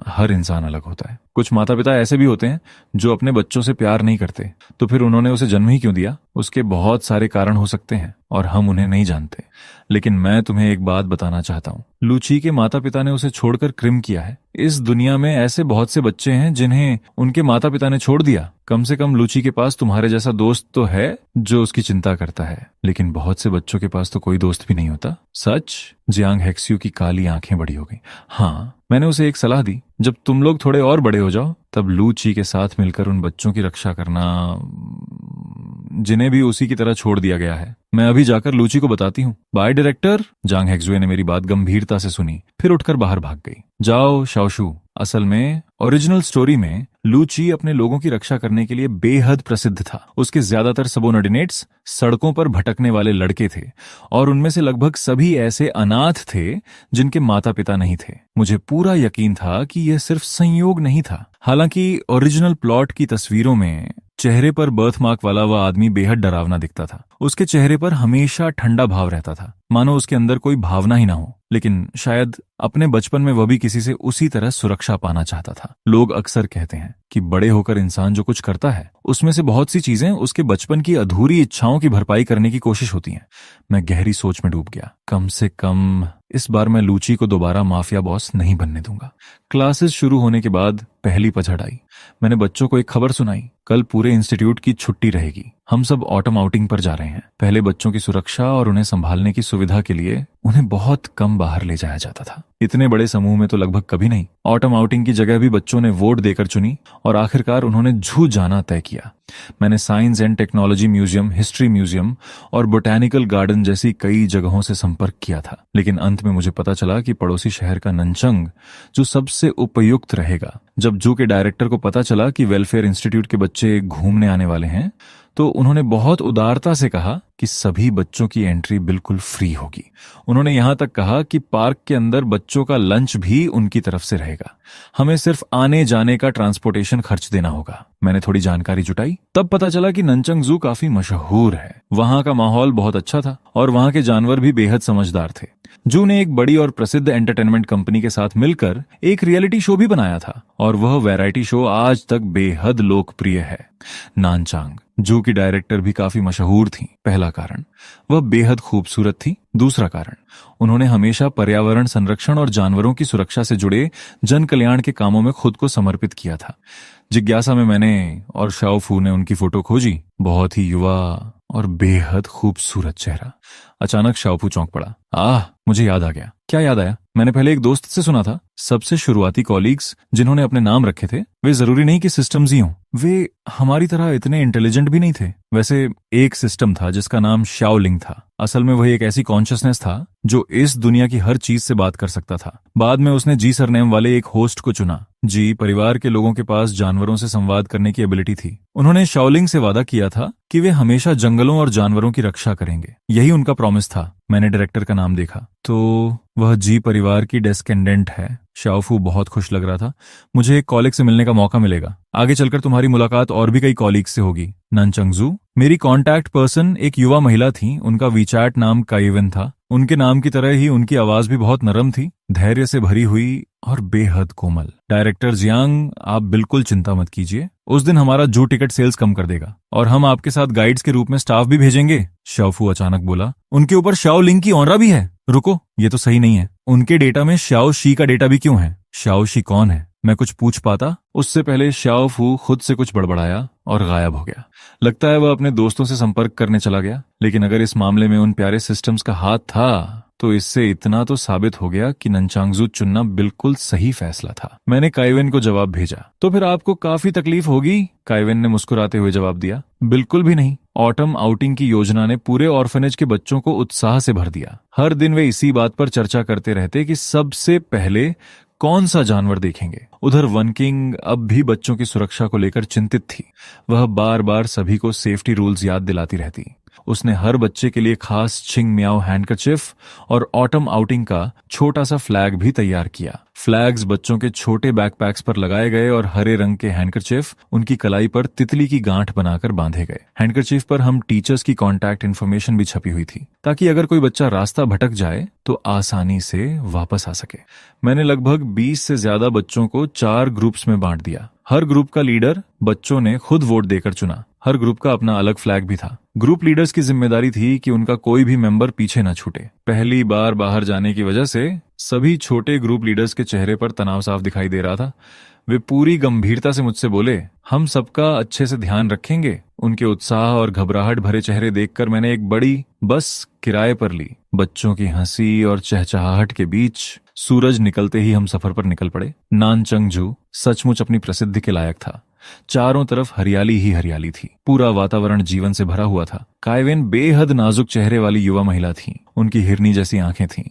हर इंसान अलग होता है। कुछ माता पिता ऐसे भी होते हैं जो अपने बच्चों से प्यार नहीं करते, तो फिर उन्होंने उसे जन्म ही क्यों दिया? उसके बहुत सारे कारण हो सकते हैं और हम उन्हें नहीं जानते। लेकिन मैं तुम्हें एक बात बताना चाहता हूँ, लूची के माता पिता ने उसे छोड़कर क्रिम किया है। इस दुनिया में ऐसे बहुत से बच्चे हैं जिन्हें उनके माता पिता ने छोड़ दिया। कम से कम लूची के पास तुम्हारे जैसा दोस्त तो है जो उसकी चिंता करता है, लेकिन बहुत से बच्चों के पास तो कोई दोस्त भी नहीं होता। सच? जियांग हेक्स्यू की काली आंखें बड़ी हो गई। हाँ, मैंने उसे एक सलाह दी, जब तुम लोग थोड़े और बड़े हो जाओ तब लूची के साथ मिलकर उन बच्चों की रक्षा करना जिन्हें भी उसी की तरह छोड़ दिया गया है। मैं अभी जाकर लूची को बताती हूँ। By director. जियांग हेक्स्यू ने मेरी बात गंभीरता से सुनी, फिर उठकर बाहर भाग गई। जाओ शाओशू। असल में ओरिजिनल स्टोरी में लूची अपने लोगों की रक्षा करने के लिए बेहद प्रसिद्ध था। उसके ज्यादातर सबोर्डिनेट्स सड़कों पर भटकने वाले लड़के थे और उनमें से लगभग सभी ऐसे अनाथ थे जिनके माता पिता नहीं थे। मुझे पूरा यकीन था कि यह सिर्फ संयोग नहीं था। हालांकि ओरिजिनल प्लॉट की तस्वीरों में चेहरे पर बर्थमार्क वाला वह आदमी बेहद डरावना दिखता था। उसके चेहरे पर हमेशा ठंडा भाव रहता था, मानो उसके अंदर कोई भावना ही ना हो। लेकिन शायद अपने बचपन में वह भी किसी से उसी तरह सुरक्षा पाना चाहता था। लोग अक्सर कहते हैं कि बड़े होकर इंसान जो कुछ करता है उसमें से बहुत सी चीजें उसके बचपन की अधूरी इच्छाओं की भरपाई करने की कोशिश होती हैं। मैं गहरी सोच में डूब गया। कम से कम इस बार मैं लूची को दोबारा माफिया बॉस नहीं बनने दूंगा। क्लासेस शुरू होने के बाद पहली पछड़ आई। मैंने बच्चों को एक खबर सुनाई। कल पूरे इंस्टीट्यूट की छुट्टी रहेगी। हम सब ऑटम आउटिंग पर जा रहे हैं। पहले बच्चों की सुरक्षा और उन्हें संभालने की सुविधा के लिए उन्हें बहुत कम बाहर ले जाया जाता था। इतने बड़े समूह में तो लगभग कभी नहीं। ऑटम आउटिंग की जगह भी बच्चों ने वोट देकर चुनी और आखिरकार उन्होंने झू जाना तय किया। मैंने science and technology museum, history museum और बोटैनिकल गार्डन जैसी कई जगहों से संपर्क किया था, लेकिन अंत में मुझे पता चला कि पड़ोसी शहर का ननचंग जो सबसे उपयुक्त रहेगा। जब जू के डायरेक्टर को पता चला कि वेलफेयर इंस्टीट्यूट के बच्चे घूमने आने वाले हैं, तो उन्होंने बहुत उदारता से कहा कि सभी बच्चों की एंट्री बिल्कुल फ्री होगी। उन्होंने यहां तक कहा कि पार्क के अंदर बच्चों का लंच भी उनकी तरफ से रहेगा। हमें सिर्फ आने जाने का ट्रांसपोर्टेशन खर्च देना होगा। मैंने थोड़ी जानकारी जुटाई, तब पता चला कि ननचंग जू काफी मशहूर है। वहां का माहौल बहुत अच्छा था और वहां के जानवर भी बेहद समझदार थे। जू ने एक बड़ी और प्रसिद्ध एंटरटेनमेंट कंपनी के साथ मिलकर एक रियलिटी शो भी बनाया था और वह वैरायटी शो आज तक बेहद लोकप्रिय है। नानचांग जू की डायरेक्टर भी काफी मशहूर थी। पहला कारण, वह बेहद खूबसूरत थी। दूसरा कारण, उन्होंने हमेशा पर्यावरण संरक्षण और जानवरों की सुरक्षा से जुड़े जन कल्याण के कामों में खुद को समर्पित किया था। जिज्ञासा में मैंने और शाओफू ने उनकी फोटो खोजी। बहुत ही युवा और बेहद खूबसूरत चेहरा। अचानक शाओफू चौंक पड़ा। मुझे याद आ गया। क्या याद आया? मैंने पहले एक दोस्त से सुना था, सबसे शुरुआती कॉलीग्स जिन्होंने अपने नाम रखे थे वे जरूरी नहीं कि सिस्टम्स ही हों, वे हमारी तरह इतने इंटेलिजेंट भी नहीं थे। वैसे एक सिस्टम था जिसका नाम शाओलिंग था। असल में वही एक ऐसी कॉन्शियसनेस था जो इस दुनिया की हर चीज से बात कर सकता था। बाद में उसने जी सरनेम वाले एक होस्ट को चुना। जी परिवार के लोगों के पास जानवरों से संवाद करने की एबिलिटी थी। उन्होंने शाओलिंग से वादा किया था कि वे हमेशा जंगलों और जानवरों की रक्षा करेंगे, यही उनका प्रॉमिस था। मैंने डायरेक्टर का नाम देखा तो वह जी परिवार की डेस्केंडेंट है। शाओफू बहुत खुश लग रहा था। मुझे एक कॉलीग से मिलने का मौका मिलेगा, आगे चलकर तुम्हारी मुलाकात और भी कई कॉलीग से होगी। ननचंगजू मेरी कांटेक्ट पर्सन एक युवा महिला थी, उनका वीचैट नाम काइवन था। उनके नाम की तरह ही उनकी आवाज भी बहुत नरम थी, धैर्य से भरी हुई और बेहद कोमल। डायरेक्टर जियांग, आप बिल्कुल चिंता मत कीजिए, उस दिन हमारा जू टिकट सेल्स कम कर देगा और हम आपके साथ गाइड्स के रूप में स्टाफ भी भेजेंगे। शाओफू अचानक बोला, उनके ऊपर शाओ लिंग की ऑनरा भी है। रुको, ये तो सही नहीं है। उनके डेटा में शाओ शी का डेटा भी क्यों है? शाओ शी कौन है? मैं कुछ पूछ पाता उससे पहले शाओफू खुद से कुछ बड़बड़ाया और गायब हो गया। लगता है वह अपने दोस्तों से संपर्क करने चला गया। लेकिन अगर इस मामले में उन प्यारे सिस्टम्स का हाथ था तो इससे इतना तो साबित हो गया कि ननचांगजू चुनना बिल्कुल सही फैसला था। मैंने काइवेन को जवाब भेजा। तो फिर आपको काफी तकलीफ होगी? काइवेन ने मुस्कुराते हुए जवाब दिया। बिल्कुल भी नहीं। ऑटम आउटिंग की योजना ने पूरे ऑर्फनेज के बच्चों को उत्साह से भर दिया। हर दिन वे इसी बात पर चर्चा करते रहते कि सबसे पहले कौन सा जानवर देखेंगे। उधर वन किंग अब भी बच्चों की सुरक्षा को लेकर चिंतित थी। वह बार बार सभी को सेफ्टी रूल्स याद दिलाती रहती। उसने हर बच्चे के लिए खास छिंग मियाओ हैंडकरचिफ और ऑटम आउटिंग का छोटा सा फ्लैग भी तैयार किया। फ्लैग्स बच्चों के छोटे बैकपैक्स पर लगाए गए और हरे रंग के हैंडकरचिफ उनकी कलाई पर तितली की गांठ बनाकर बांधे गए। हैंडकरचिफ पर हम टीचर्स की कॉन्टैक्ट इन्फॉर्मेशन भी छपी हुई थी ताकि अगर कोई बच्चा रास्ता भटक जाए तो आसानी से वापस आ सके। मैंने लगभग 20 से ज्यादा बच्चों को 4 ग्रुप्स में बांट दिया। हर ग्रुप का लीडर बच्चों ने खुद वोट देकर चुना। हर ग्रुप का अपना अलग फ्लैग भी था। ग्रुप लीडर्स की जिम्मेदारी थी कि उनका कोई भी मेंबर पीछे न छूटे। पहली बार बाहर जाने की वजह से सभी छोटे ग्रुप लीडर्स के चेहरे पर तनाव साफ दिखाई दे रहा था। वे पूरी गंभीरता से मुझसे बोले, हम सबका अच्छे से ध्यान रखेंगे। उनके उत्साह और घबराहट भरे चेहरे देखकर मैंने एक बड़ी बस किराए पर ली। बच्चों की हंसी और चहचहाहट के बीच सूरज निकलते ही हम सफर पर निकल पड़े। नानचंगजू सचमुच अपनी प्रसिद्धि के लायक था। चारों तरफ हरियाली ही हरियाली थी। पूरा वातावरण जीवन से भरा हुआ था। काइवेन बेहद नाजुक चेहरे वाली युवा महिला थी। उनकी हिरनी जैसी आंखें थीं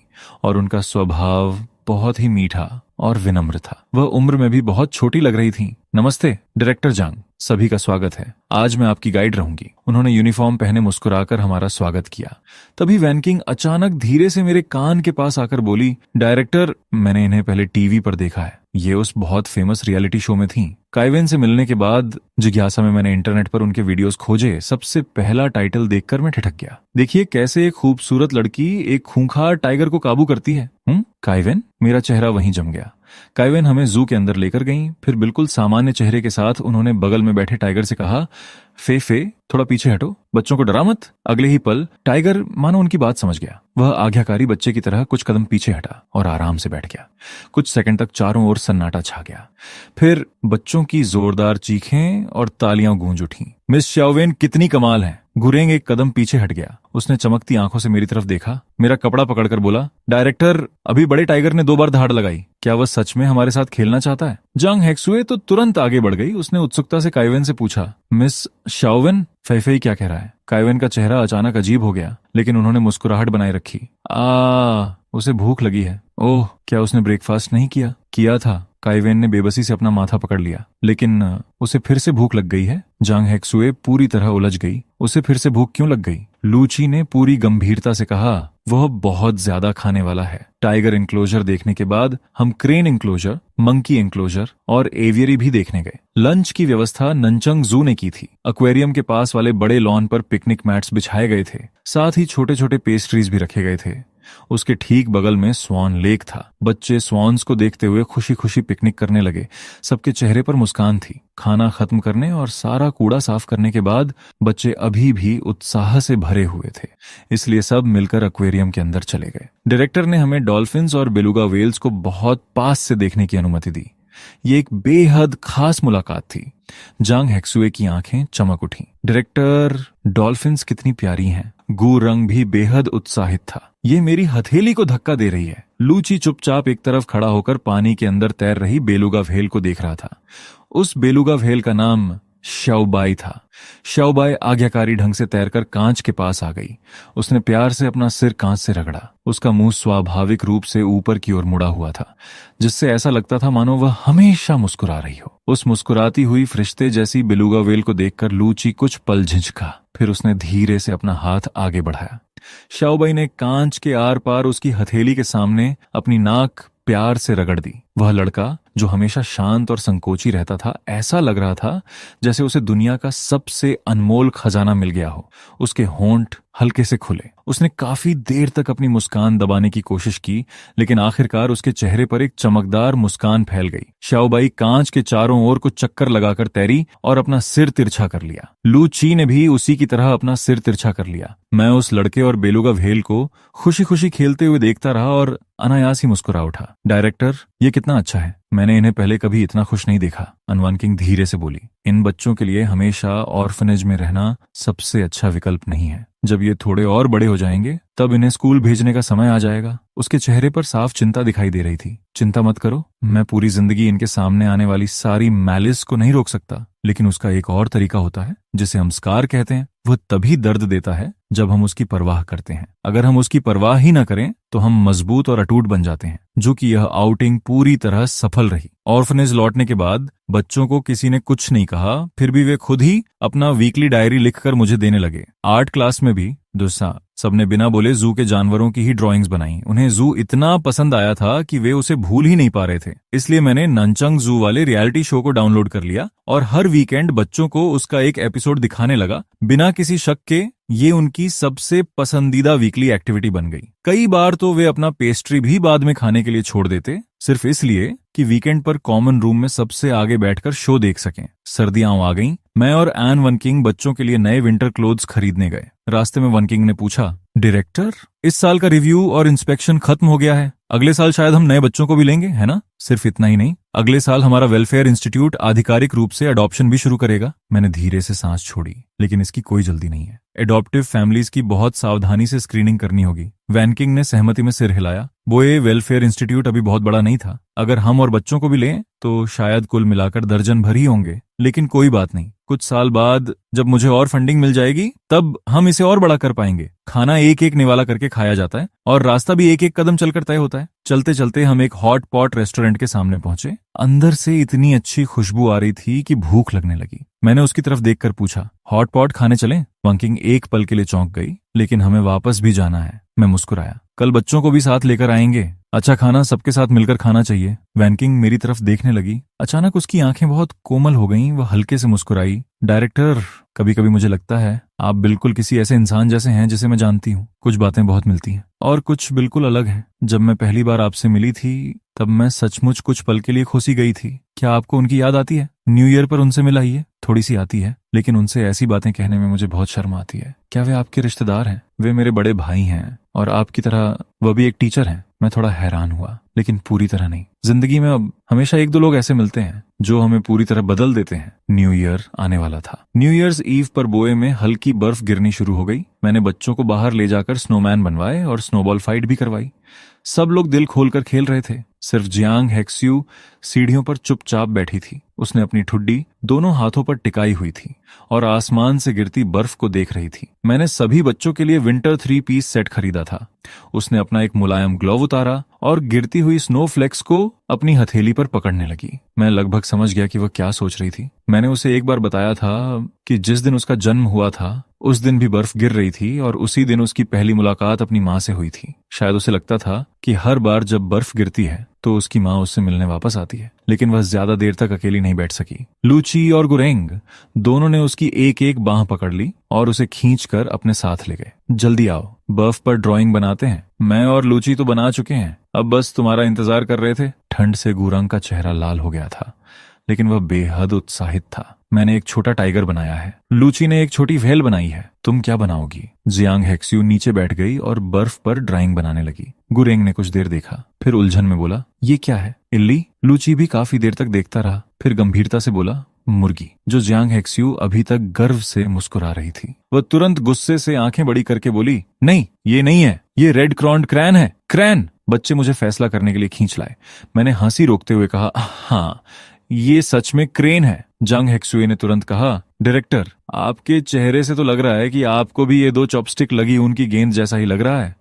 और उनका स्वभाव बहुत ही मीठा और विनम्र था। वह उम्र में भी बहुत छोटी लग रही थी। नमस्ते डायरेक्टर जांग, सभी का स्वागत है। आज मैं आपकी गाइड रहूंगी। उन्होंने यूनिफॉर्म पहने मुस्कुराकर हमारा स्वागत किया। तभी वैन किंग अचानक धीरे से मेरे कान के पास आकर बोली, डायरेक्टर, मैंने इन्हें पहले टीवी पर देखा है। ये उस बहुत फेमस रियलिटी शो में थी। काइवेन से मिलने के बाद जिज्ञासा में मैंने इंटरनेट पर उनके वीडियोस खोजे। सबसे पहला टाइटल देखकर मैं ठिठक गया। देखिए कैसे एक खूबसूरत लड़की एक खूंखार टाइगर को काबू करती है। काइवेन? मेरा चेहरा वहीं जम गया। काइवेन हमें जू के अंदर लेकर गईं। फिर बिल्कुल सामान्य चेहरे के साथ उन्होंने बगल में बैठे टाइगर से कहा, फे थोड़ा पीछे हटो, बच्चों को डरा मत। अगले ही पल टाइगर मानो उनकी बात समझ गया। वह आज्ञाकारी बच्चे की तरह कुछ कदम पीछे हटा और आराम से बैठ गया। कुछ सेकंड तक चारों ओर सन्नाटा छा गया। फिर बच्चों की जोरदार चीखें और तालियां गूंज उठीं। मिस शाओवेन कितनी कमाल है। गुरेंग एक कदम पीछे हट गया। उसने चमकती आंखों से मेरी तरफ देखा, मेरा कपड़ा पकड़कर बोला, डायरेक्टर, अभी बड़े टाइगर ने 2 बार दहाड़ लगाई। क्या वह सच में हमारे साथ खेलना चाहता है? जांग हेक्सुए तो तुरंत आगे बढ़ गई। उसने उत्सुकता से काइवेन से पूछा, मिस शाओवेन, फैफे क्या कह रहा है? काइवेन का चेहरा अचानक अजीब हो गया, लेकिन उन्होंने मुस्कुराहट बनाए रखी। उसे भूख लगी है। ओह, क्या उसने ब्रेकफास्ट नहीं किया? किया था। काइवेन ने बेबसी से अपना माथा पकड़ लिया। लेकिन उसे फिर से भूख लग गई है। जांग हेक्सुए पूरी तरह उलझ गई। उसे फिर से भूख क्यों लग गई? लूची ने पूरी गंभीरता से कहा, वह बहुत ज्यादा खाने वाला है। टाइगर इंक्लोजर देखने के बाद हम क्रेन इंक्लोजर, मंकी इंक्लोजर और एवियरी भी देखने गए। लंच की व्यवस्था ननचंग जू ने की थी। एक्वेरियम के पास वाले बड़े लॉन पर पिकनिक मैट्स बिछाए गए थे। साथ ही छोटे छोटे पेस्ट्रीज भी रखे गए थे। उसके ठीक बगल में स्वान लेक था। बच्चे स्वान्स को देखते हुए खुशी खुशी पिकनिक करने लगे। सबके चेहरे पर मुस्कान थी। खाना खत्म करने और सारा कूड़ा साफ करने के बाद बच्चे अभी भी उत्साह से भरे हुए थे, इसलिए सब मिलकर एक्वेरियम के अंदर चले गए। डायरेक्टर ने हमें डॉल्फिन्स और बेलुगा वेल्स को बहुत पास से देखने की अनुमति दी। ये एक बेहद खास मुलाकात थी। जांग हेक्सुए की आंखें चमक उठी। डायरेक्टर, डॉल्फिन्स कितनी प्यारी हैं। गू रंग भी बेहद उत्साहित था। ये मेरी हथेली को धक्का दे रही है। लूची चुपचाप एक तरफ खड़ा होकर पानी के अंदर तैर रही बेलुगा व्हेल को देख रहा था। उस बेलुगा व्हेल का नाम शाओबाई था। शाओबाई आज्ञाकारी ढंग से तैरकर कांच के पास आ गई। उसने प्यार से अपना सिर कांच से रगड़ा। उसका मुंह स्वाभाविक रूप से ऊपर की ओर मुड़ा हुआ था, जिससे ऐसा लगता था मानो वह हमेशा मुस्कुरा रही हो। उस मुस्कुराती हुई फरिश्ते जैसी बेलुगा व्हेल को देखकर लूची कुछ पल झिझका, फिर उसने धीरे से अपना हाथ आगे बढ़ाया। शाओबाई ने कांच के आर पार उसकी हथेली के सामने अपनी नाक प्यार से रगड़ दी। वह लड़का जो हमेशा शांत और संकोची रहता था, ऐसा लग रहा था जैसे उसे दुनिया का सबसे अनमोल खजाना मिल गया हो। उसके होंठ हल्के से खुले। उसने काफी देर तक अपनी मुस्कान दबाने की कोशिश की, लेकिन आखिरकार उसके चेहरे पर एक चमकदार मुस्कान फैल गई। शाओबाई कांच के चारों ओर कुछ चक्कर लगाकर तैरी और अपना सिर तिरछा कर लिया। लूची ने भी उसी की तरह अपना सिर तिरछा कर लिया। मैं उस लड़के और बेलुगा व्हेल को खुशी खुशी खेलते हुए देखता रहा और अनायास ही मुस्कुरा उठा। डायरेक्टर, ये कितना अच्छा है। मैंने इन्हें पहले कभी इतना खुश नहीं देखा। अनवन किंग धीरे से बोली। इन बच्चों के लिए हमेशा ऑर्फनेज में रहना सबसे अच्छा विकल्प नहीं है। जब ये थोड़े और बड़े हो जाएंगे तब इन्हें स्कूल भेजने का समय आ जाएगा। उसके चेहरे पर साफ चिंता दिखाई दे रही थी। चिंता मत करो, मैं पूरी जिंदगी इनके सामने आने वाली सारी मैलिस को नहीं रोक सकता, लेकिन उसका एक और तरीका होता है जिसे हम स्कार कहते हैं। वह तभी दर्द देता है जब हम उसकी परवाह करते हैं। अगर हम उसकी परवाह ही ना करें तो हम मजबूत और अटूट बन जाते हैं। जो कि यह आउटिंग पूरी तरह सफल रही। ऑर्फनेज लौटने के बाद बच्चों को किसी ने कुछ नहीं कहा, फिर भी वे खुद ही अपना वीकली डायरी लिखकर मुझे देने लगे। आर्ट क्लास में भी दुस्सा सबने बिना बोले जू के जानवरों की ही ड्राइंग्स बनाई। उन्हें जू इतना पसंद आया था कि वे उसे भूल ही नहीं पा रहे थे। इसलिए मैंने ननचंग जू वाले रियलिटी शो को डाउनलोड कर लिया और हर वीकेंड बच्चों को उसका एक एपिसोड दिखाने लगा। बिना किसी शक के ये उनकी सबसे पसंदीदा वीकली एक्टिविटी बन गई। कई बार तो वे अपना पेस्ट्री भी बाद में खाने के लिए छोड़ देते, सिर्फ इसलिए कि वीकेंड पर कॉमन रूम में सबसे आगे बैठकर शो देख सकें। सर्दियां आ गईं। मैं और एन वन किंग बच्चों के लिए नए विंटर क्लोथ्स खरीदने गए। रास्ते में वन किंग ने पूछा, डायरेक्टर, इस साल का रिव्यू और इंस्पेक्शन खत्म हो गया है। अगले साल शायद हम नए बच्चों को भी लेंगे, है ना? सिर्फ इतना ही नहीं, अगले साल हमारा वेलफेयर इंस्टीट्यूट आधिकारिक रूप से अडॉप्शन भी शुरू करेगा। मैंने धीरे से सांस छोड़ी, लेकिन इसकी कोई जल्दी नहीं है। एडॉप्टिव फैमिलीज की बहुत सावधानी से स्क्रीनिंग करनी होगी। वैन किंग ने सहमति में सिर हिलाया। वो ये वेलफेयर इंस्टीट्यूट अभी बहुत बड़ा नहीं था। अगर हम और बच्चों को भी लें तो शायद कुल मिलाकर दर्जन भर ही होंगे। लेकिन कोई बात नहीं, कुछ साल बाद जब मुझे और फंडिंग मिल जाएगी तब हम इसे और बड़ा कर पाएंगे। खाना एक एक निवाला करके खाया जाता है और रास्ता भी एक एक कदम चलकर तय होता है। चलते चलते हम एक हॉट पॉट रेस्टोरेंट के सामने पहुंचे। अंदर से इतनी अच्छी खुशबू आ रही थी कि भूख लगने लगी। मैंने उसकी तरफ देखकर पूछा, हॉट पॉट खाने चलें? वंकिंग एक पल के लिए चौंक गई, लेकिन हमें वापस भी जाना है। मैं मुस्कुराया। कल बच्चों को भी साथ लेकर आएंगे। अच्छा खाना सबके साथ मिलकर खाना चाहिए। वैनकिंग मेरी तरफ देखने लगी। अचानक उसकी आंखें बहुत कोमल हो गईं। वह हल्के से मुस्कुराई। डायरेक्टर, कभी कभी मुझे लगता है आप बिल्कुल किसी ऐसे इंसान जैसे हैं जिसे मैं जानती हूँ। कुछ बातें बहुत मिलती हैं और कुछ बिल्कुल अलग हैं। जब मैं पहली बार आपसे मिली थी तब मैं सचमुच कुछ पल के लिए खुशी गई थी। क्या आपको उनकी याद आती है? न्यू ईयर पर उनसे मिला ही है, थोड़ी सी आती है, लेकिन उनसे ऐसी बातें कहने में मुझे बहुत शर्म आती है। क्या वे आपके रिश्तेदार हैं? वे मेरे बड़े भाई हैं और आपकी तरह वह भी एक टीचर हैं। मैं थोड़ा हैरान हुआ, लेकिन पूरी तरह नहीं। जिंदगी में अब हमेशा एक दो लोग ऐसे मिलते हैं जो हमें पूरी तरह बदल देते हैं। न्यू ईयर आने वाला था। न्यू ईयर्स ईव पर बोए में हल्की बर्फ गिरनी शुरू हो गई। मैंने बच्चों को बाहर ले जाकर स्नोमैन बनवाए और स्नोबॉल फाइट भी करवाई। सब लोग दिल खोलकर खेल रहे थे। सिर्फ जियांग हेक्स्यू सीढ़ियों पर चुपचाप बैठी थी। उसने अपनी ठुड्डी दोनों हाथों पर टिकाई हुई थी और आसमान से गिरती बर्फ को देख रही थी। मैंने सभी बच्चों के लिए विंटर 3 पीस सेट खरीदा था। उसने अपना एक मुलायम ग्लोव उतारा और गिरती हुई स्नोफ्लेक्स को अपनी हथेली पर पकड़ने लगी। मैं लगभग समझ गया कि वह क्या सोच रही थी। मैंने उसे एक बार बताया था कि जिस दिन उसका जन्म हुआ था उस दिन भी बर्फ गिर रही थी और उसी दिन उसकी पहली मुलाकात अपनी माँ से हुई थी। शायद उसे लगता था कि हर बार जब बर्फ गिरती है तो उसकी माँ उससे मिलने वापस आती है, लेकिन वह ज्यादा देर तक अकेली नहीं बैठ सकी। लूची और गुरेंग दोनों ने उसकी एक एक बांह पकड़ ली और उसे खींचकर अपने साथ ले गए। जल्दी आओ, बर्फ पर ड्राइंग बनाते हैं। मैं और लूची तो बना चुके हैं, अब बस तुम्हारा इंतजार कर रहे थे। ठंड से गुरंग का चेहरा लाल हो गया था, लेकिन वह बेहद उत्साहित था। मैंने एक छोटा टाइगर बनाया है। लूची ने एक छोटी व्हेल बनाई है। तुम क्या बनाओगी? जियांग हेक्स्यू नीचे बैठ गई और बर्फ पर ड्राइंग बनाने लगी। गुरेंग ने कुछ देर देखा, फिर उलझन में बोला, ये क्या है? इल्ली? लूची भी काफी देर तक देखता रहा, फिर गंभीरता से बोला, मुर्गी। जो जियांग हेक्स्यू अभी तक गर्व से मुस्कुरा रही थी, वह तुरंत गुस्से से आंखें बड़ी करके बोली, नहीं, ये नहीं है, ये रेड क्रॉन्ड क्रैन है। क्रैन! बच्चे मुझे फैसला करने के लिए खींच लाए। मैंने हंसी रोकते हुए कहा, हाँ, ये सच में क्रेन है। जंग हेक्सुए ने तुरंत कहा, डायरेक्टर, आपके चेहरे से तो लग रहा है कि आपको भी ये दो चॉपस्टिक लगी ऊन की गेंद जैसा ही लग रहा है।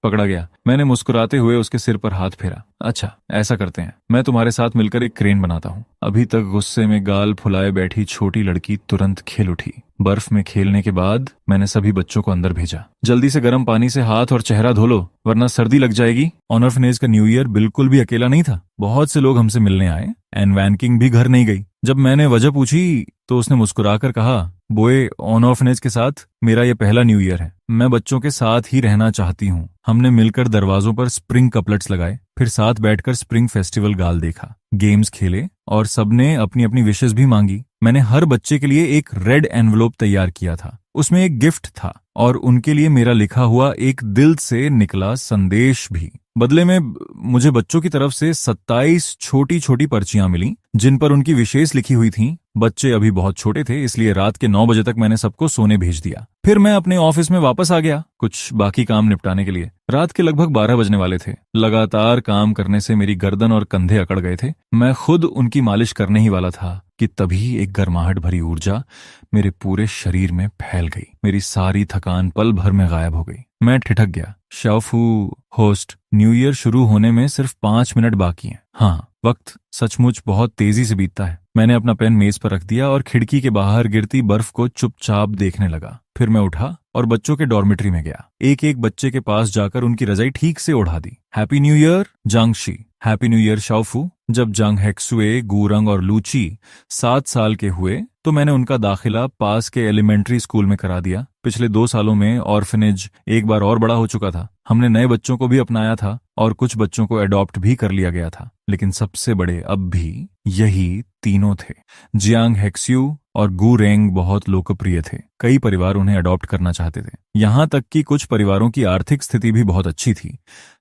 पकड़ा गया। मैंने मुस्कुराते हुए उसके सिर पर हाथ फेरा। अच्छा, ऐसा करते हैं, मैं तुम्हारे साथ मिलकर एक क्रेन बनाता हूँ। अभी तक गुस्से में गाल फुलाए बैठी छोटी लड़की तुरंत खिल उठी। बर्फ में खेलने के बाद मैंने सभी बच्चों को अंदर भेजा। जल्दी से गर्म पानी से हाथ और चेहरा धो लो, वरना सर्दी लग जाएगी। ऑर्फनेज का न्यू ईयर बिल्कुल भी अकेला नहीं था। बहुत से लोग हमसे मिलने आए। एन वैन किंग भी घर नहीं गई। जब मैंने वजह पूछी तो उसने मुस्कुराकर कहा, बोए, ऑन ऑर्फनेज के साथ मेरा ये पहला न्यू ईयर है। मैं बच्चों के साथ ही रहना चाहती हूँ। हमने मिलकर दरवाजों पर स्प्रिंग कपलेट्स लगाए, फिर साथ बैठकर स्प्रिंग फेस्टिवल गाल देखा, गेम्स खेले और सबने अपनी अपनी विशेस भी मांगी। मैंने हर बच्चे के लिए एक रेड एनवलप तैयार किया था। उसमें एक गिफ्ट था और उनके लिए मेरा लिखा हुआ एक दिल से निकला संदेश भी। बदले में मुझे बच्चों की तरफ से 27 छोटी छोटी पर्चियां मिली, जिन पर उनकी विशेष लिखी हुई थी। बच्चे अभी बहुत छोटे थे, इसलिए रात के 9 बजे तक मैंने सबको सोने भेज दिया। फिर मैं अपने ऑफिस में वापस आ गया, कुछ बाकी काम निपटाने के लिए। रात के लगभग 12 बजने वाले थे। लगातार काम करने से मेरी गर्दन और कंधे अकड़ गए थे। मैं खुद उनकी मालिश करने ही वाला था कि तभी एक गर्माहट भरी ऊर्जा मेरे पूरे शरीर में फैल गई। मेरी सारी थकान पल भर में गायब हो गई। मैं ठिठक गया। शाओफू, होस्ट, न्यू ईयर शुरू होने में सिर्फ 5 मिनट बाकी हैं। हाँ, वक्त सचमुच बहुत तेजी से बीतता है। मैंने अपना पेन मेज पर रख दिया और खिड़की के बाहर गिरती बर्फ को चुपचाप देखने लगा। फिर मैं उठा और बच्चों के डॉर्मेट्री में गया। एक एक बच्चे के पास जाकर उनकी रजाई ठीक से ओढ़ा दी। Happy new year Zhangshi, happy new year Shaofu. जब जंग हेक्सुए, गूरंग और लूची 7 साल के हुए तो मैंने उनका दाखिला पास के एलिमेंट्री स्कूल में करा दिया। पिछले 2 सालों में ऑर्फनेज एक बार और बड़ा हो चुका था। हमने नए बच्चों को भी अपनाया था और कुछ बच्चों को अडॉप्ट भी कर लिया गया था, लेकिन सबसे बड़े अब भी यही तीनों थे। जियांग हेक्स्यू और गू रेंग बहुत लोकप्रिय थे। कई परिवार उन्हें अडॉप्ट करना चाहते थे। यहाँ तक कि कुछ परिवारों की आर्थिक स्थिति भी बहुत अच्छी थी,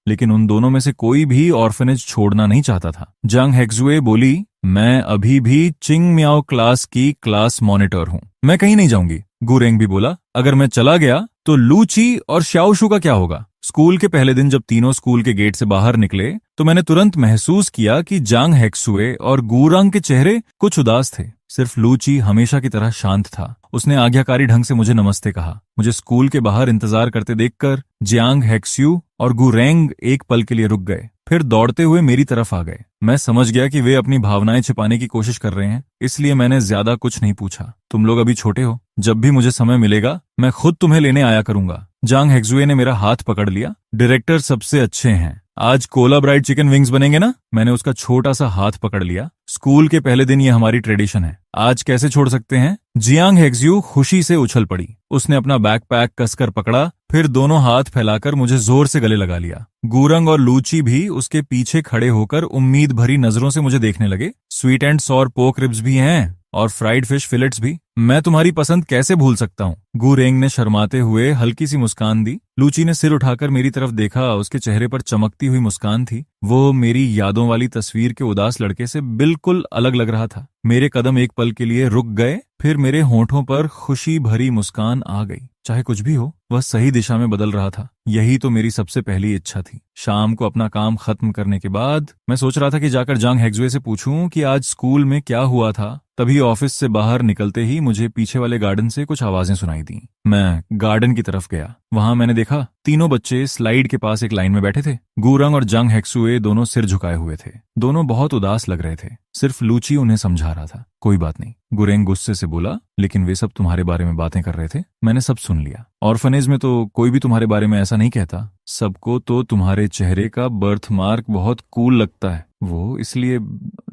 लेकिन उन दोनों में से कोई भी ऑर्फनेज छोड़ना नहीं चाहता था। जांग हेक्सुए बोली, मैं अभी भी चिंग म्याओ क्लास की क्लास मॉनिटर हूँ, मैं कहीं नहीं जाऊंगी। गुरेंग भी बोला, अगर मैं चला गया तो लूची और श्याओशु का क्या होगा? स्कूल के पहले दिन जब तीनों स्कूल के गेट से बाहर निकले तो मैंने तुरंत महसूस किया कि जांग हेक्सुए और गूरंग के चेहरे कुछ उदास थे। सिर्फ लूची हमेशा की तरह शांत था। उसने आज्ञाकारी ढंग से मुझे नमस्ते कहा। मुझे स्कूल के बाहर इंतजार करते देखकर जियांग हेक्स्यू और गुरेंग एक पल के लिए रुक गए, फिर दौड़ते हुए मेरी तरफ आ गए। मैं समझ गया कि वे अपनी भावनाएं छिपाने की कोशिश कर रहे हैं, इसलिए मैंने ज्यादा कुछ नहीं पूछा। तुम लोग अभी छोटे हो, जब भी मुझे समय मिलेगा मैं खुद तुम्हें लेने आया करूंगा। जांग हेक्सुए ने मेरा हाथ पकड़ लिया। डायरेक्टर सबसे अच्छे हैं, आज कोला ब्राइड चिकन विंग्स बनेंगे ना? मैंने उसका छोटा सा हाथ पकड़ लिया। स्कूल के पहले दिन ये हमारी ट्रेडिशन है, आज कैसे छोड़ सकते हैं? जियांग हेक्स्यू खुशी से उछल पड़ी। उसने अपना बैकपैक कसकर पकड़ा, फिर दोनों हाथ फैलाकर मुझे जोर से गले लगा लिया। गूरंग और लूची भी उसके पीछे खड़े होकर उम्मीद भरी नजरों से मुझे देखने लगे। स्वीट एंड सॉर पोक रिब्स भी हैं और फ्राइड फिश फिलेट्स भी। मैं तुम्हारी पसंद कैसे भूल सकता हूँ? गुरेंग ने शर्माते हुए हल्की सी मुस्कान दी। लूची ने सिर उठाकर मेरी तरफ देखा। उसके चेहरे पर चमकती हुई मुस्कान थी। वो मेरी यादों वाली तस्वीर के उदास लड़के से बिल्कुल अलग लग रहा था। मेरे कदम एक पल के लिए रुक गए, फिर मेरे होंठों पर खुशी भरी मुस्कान आ गई। चाहे कुछ भी हो, वह सही दिशा में बदल रहा था। यही तो मेरी सबसे पहली इच्छा थी। शाम को अपना काम खत्म करने के बाद मैं सोच रहा था कि जाकर जांग हेक्सुए से पूछूं कि आज स्कूल में क्या हुआ था। तभी ऑफिस से बाहर निकलते ही मुझे पीछे वाले गार्डन से कुछ आवाजें सुनाई दी। मैं गार्डन की तरफ गया। वहां मैंने देखा तीनों बच्चे स्लाइड के पास एक लाइन में बैठे थे। गूरंग और जांग हेक्सुए दोनों सिर झुकाए हुए थे। दोनों बहुत उदास लग रहे थे। सिर्फ लूची उन्हें समझा रहा था। कोई बात नहीं, गुरेंग गुस्से से बोला, लेकिन वे सब तुम्हारे बारे में बातें कर रहे थे, मैंने सब सुन लिया। ऑर्फनेज में तो कोई भी तुम्हारे बारे में ऐसा नहीं कहता। सबको तो तुम्हारे चेहरे का बर्थ मार्क बहुत कूल लगता है वो, इसलिए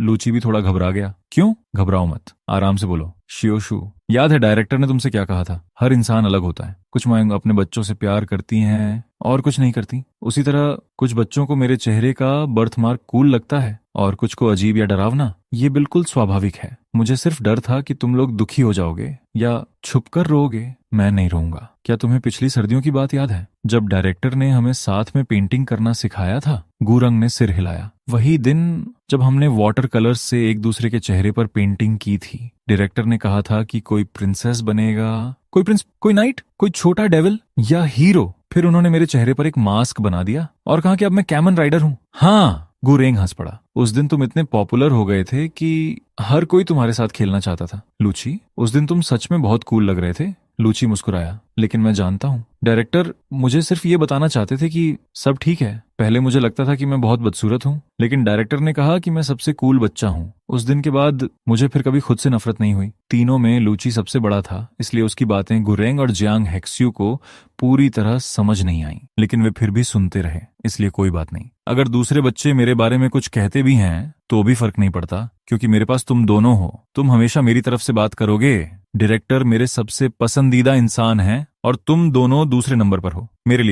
लूची भी थोड़ा घबरा गया। क्यों? घबराओ मत, आराम से बोलो। शियोशु, याद है डायरेक्टर ने तुमसे क्या कहा था? हर इंसान अलग होता है। कुछ माँ अपने बच्चों से प्यार करती हैं और कुछ नहीं करती। उसी तरह कुछ बच्चों को मेरे चेहरे का बर्थमार्क कूल लगता है और कुछ को अजीब या डरावना। ये बिल्कुल स्वाभाविक है। मुझे सिर्फ डर था कि तुम लोग दुखी हो जाओगे या छुपकर रोओगे। मैं नहीं रहूंगा। क्या तुम्हें पिछली सर्दियों की बात याद है, जब डायरेक्टर ने हमें साथ में पेंटिंग करना सिखाया था? गूरंग ने सिर हिलाया। वही दिन जब हमने वाटर कलर्स से एक दूसरे के चेहरे पर पेंटिंग की थी। डायरेक्टर ने कहा था कि कोई प्रिंसेस बनेगा, कोई प्रिंस, कोई नाइट, कोई छोटा डेविल या हीरो। फिर उन्होंने मेरे चेहरे पर एक मास्क बना दिया और कहा कि अब मैं कैमन राइडर हूं। हाँ, गुरेंग हंस पड़ा। उस दिन तुम इतने पॉपुलर हो गए थे कि हर कोई तुम्हारे साथ खेलना चाहता था। लूची, उस दिन तुम सच में बहुत कूल लग रहे थे। लूची मुस्कुराया। लेकिन मैं जानता हूँ डायरेक्टर मुझे सिर्फ ये बताना चाहते थे कि सब ठीक है। पहले मुझे लगता था कि मैं बहुत बदसूरत हूँ, लेकिन डायरेक्टर ने कहा कि मैं सबसे कूल बच्चा हूँ। उस दिन के बाद मुझे फिर कभी खुद से नफरत नहीं हुई। तीनों में लूची सबसे बड़ा था, इसलिए उसकी बातें गुरेंग और जियांग हेक्स्यू को पूरी तरह समझ नहीं आई, लेकिन वे फिर भी सुनते रहे, इसलिए कोई बात नहीं। अगर दूसरे बच्चे मेरे बारे में कुछ कहते भी हैं तो भी फर्क नहीं पड़ता, क्योंकि मेरे पास तुम दोनों हो। तुम हमेशा मेरी तरफ से बात करोगे। डायरेक्टर मेरे सबसे पसंदीदा इंसान है और तुम दोनों दूसरे नंबर पर हो। मेरे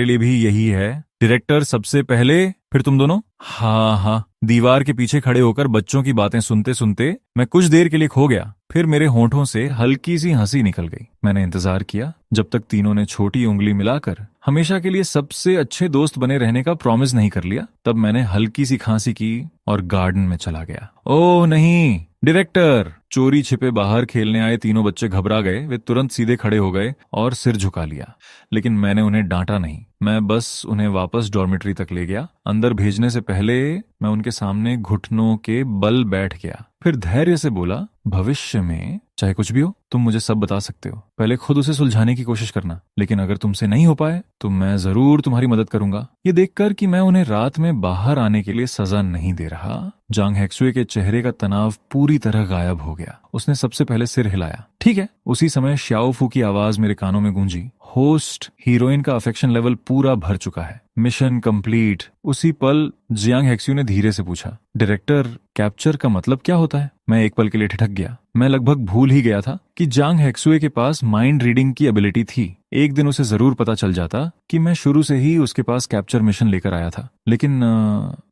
लिए भी यही है। डायरेक्टर सबसे पहले, फिर तुम दोनों। हाँ हाँ। दीवार के पीछे खड़े होकर बच्चों की बातें सुनते सुनते मैं कुछ देर के लिए खो गया। फिर मेरे होंठों से हल्की सी हंसी निकल गई। मैंने इंतजार किया जब तक तीनों ने छोटी उंगली मिलाकर हमेशा के लिए सबसे अच्छे दोस्त बने रहने का प्रॉमिस नहीं कर लिया। तब मैंने हल्की सी खांसी की और गार्डन में चला गया। ओह नहीं डायरेक्टर! चोरी छिपे बाहर खेलने आए तीनों बच्चे घबरा गए। वे तुरंत सीधे खड़े हो गए और सिर झुका लिया, लेकिन मैंने उन्हें डांटा नहीं। मैं बस उन्हें वापस डॉर्मेट्री तक ले गया। अंदर भेजने से पहले मैं उनके सामने घुटनों के बल बैठ गया। फिर धैर्य से बोला, भविष्य में चाहे कुछ भी हो तुम मुझे सब बता सकते हो। पहले खुद उसे सुलझाने की कोशिश करना, लेकिन अगर तुमसे नहीं हो पाए तो मैं जरूर तुम्हारी मदद करूंगा। ये देखकर कि मैं उन्हें रात में बाहर आने के लिए सजा नहीं दे रहा, जांग हेक्सुए के चेहरे का तनाव पूरी तरह गायब हो गया। उसने सबसे पहले सिर हिलाया। ठीक है। उसी समय श्याओफू की आवाज मेरे कानों में गूंजी। होस्ट हीरोइन का अफेक्शन लेवल पूरा भर चुका है। Mission complete. उसी पल जियांग हेक्स्यू ने धीरे से पूछा, डायरेक्टर कैप्चर का मतलब क्या होता है? मैं एक पल के लिए ठिठक गया। मैं लगभग भूल ही गया था कि जांग हेक्सुए के पास माइंड रीडिंग की एबिलिटी थी। एक दिन उसे जरूर पता चल जाता कि मैं शुरू से ही उसके पास कैप्चर मिशन लेकर आया था। लेकिन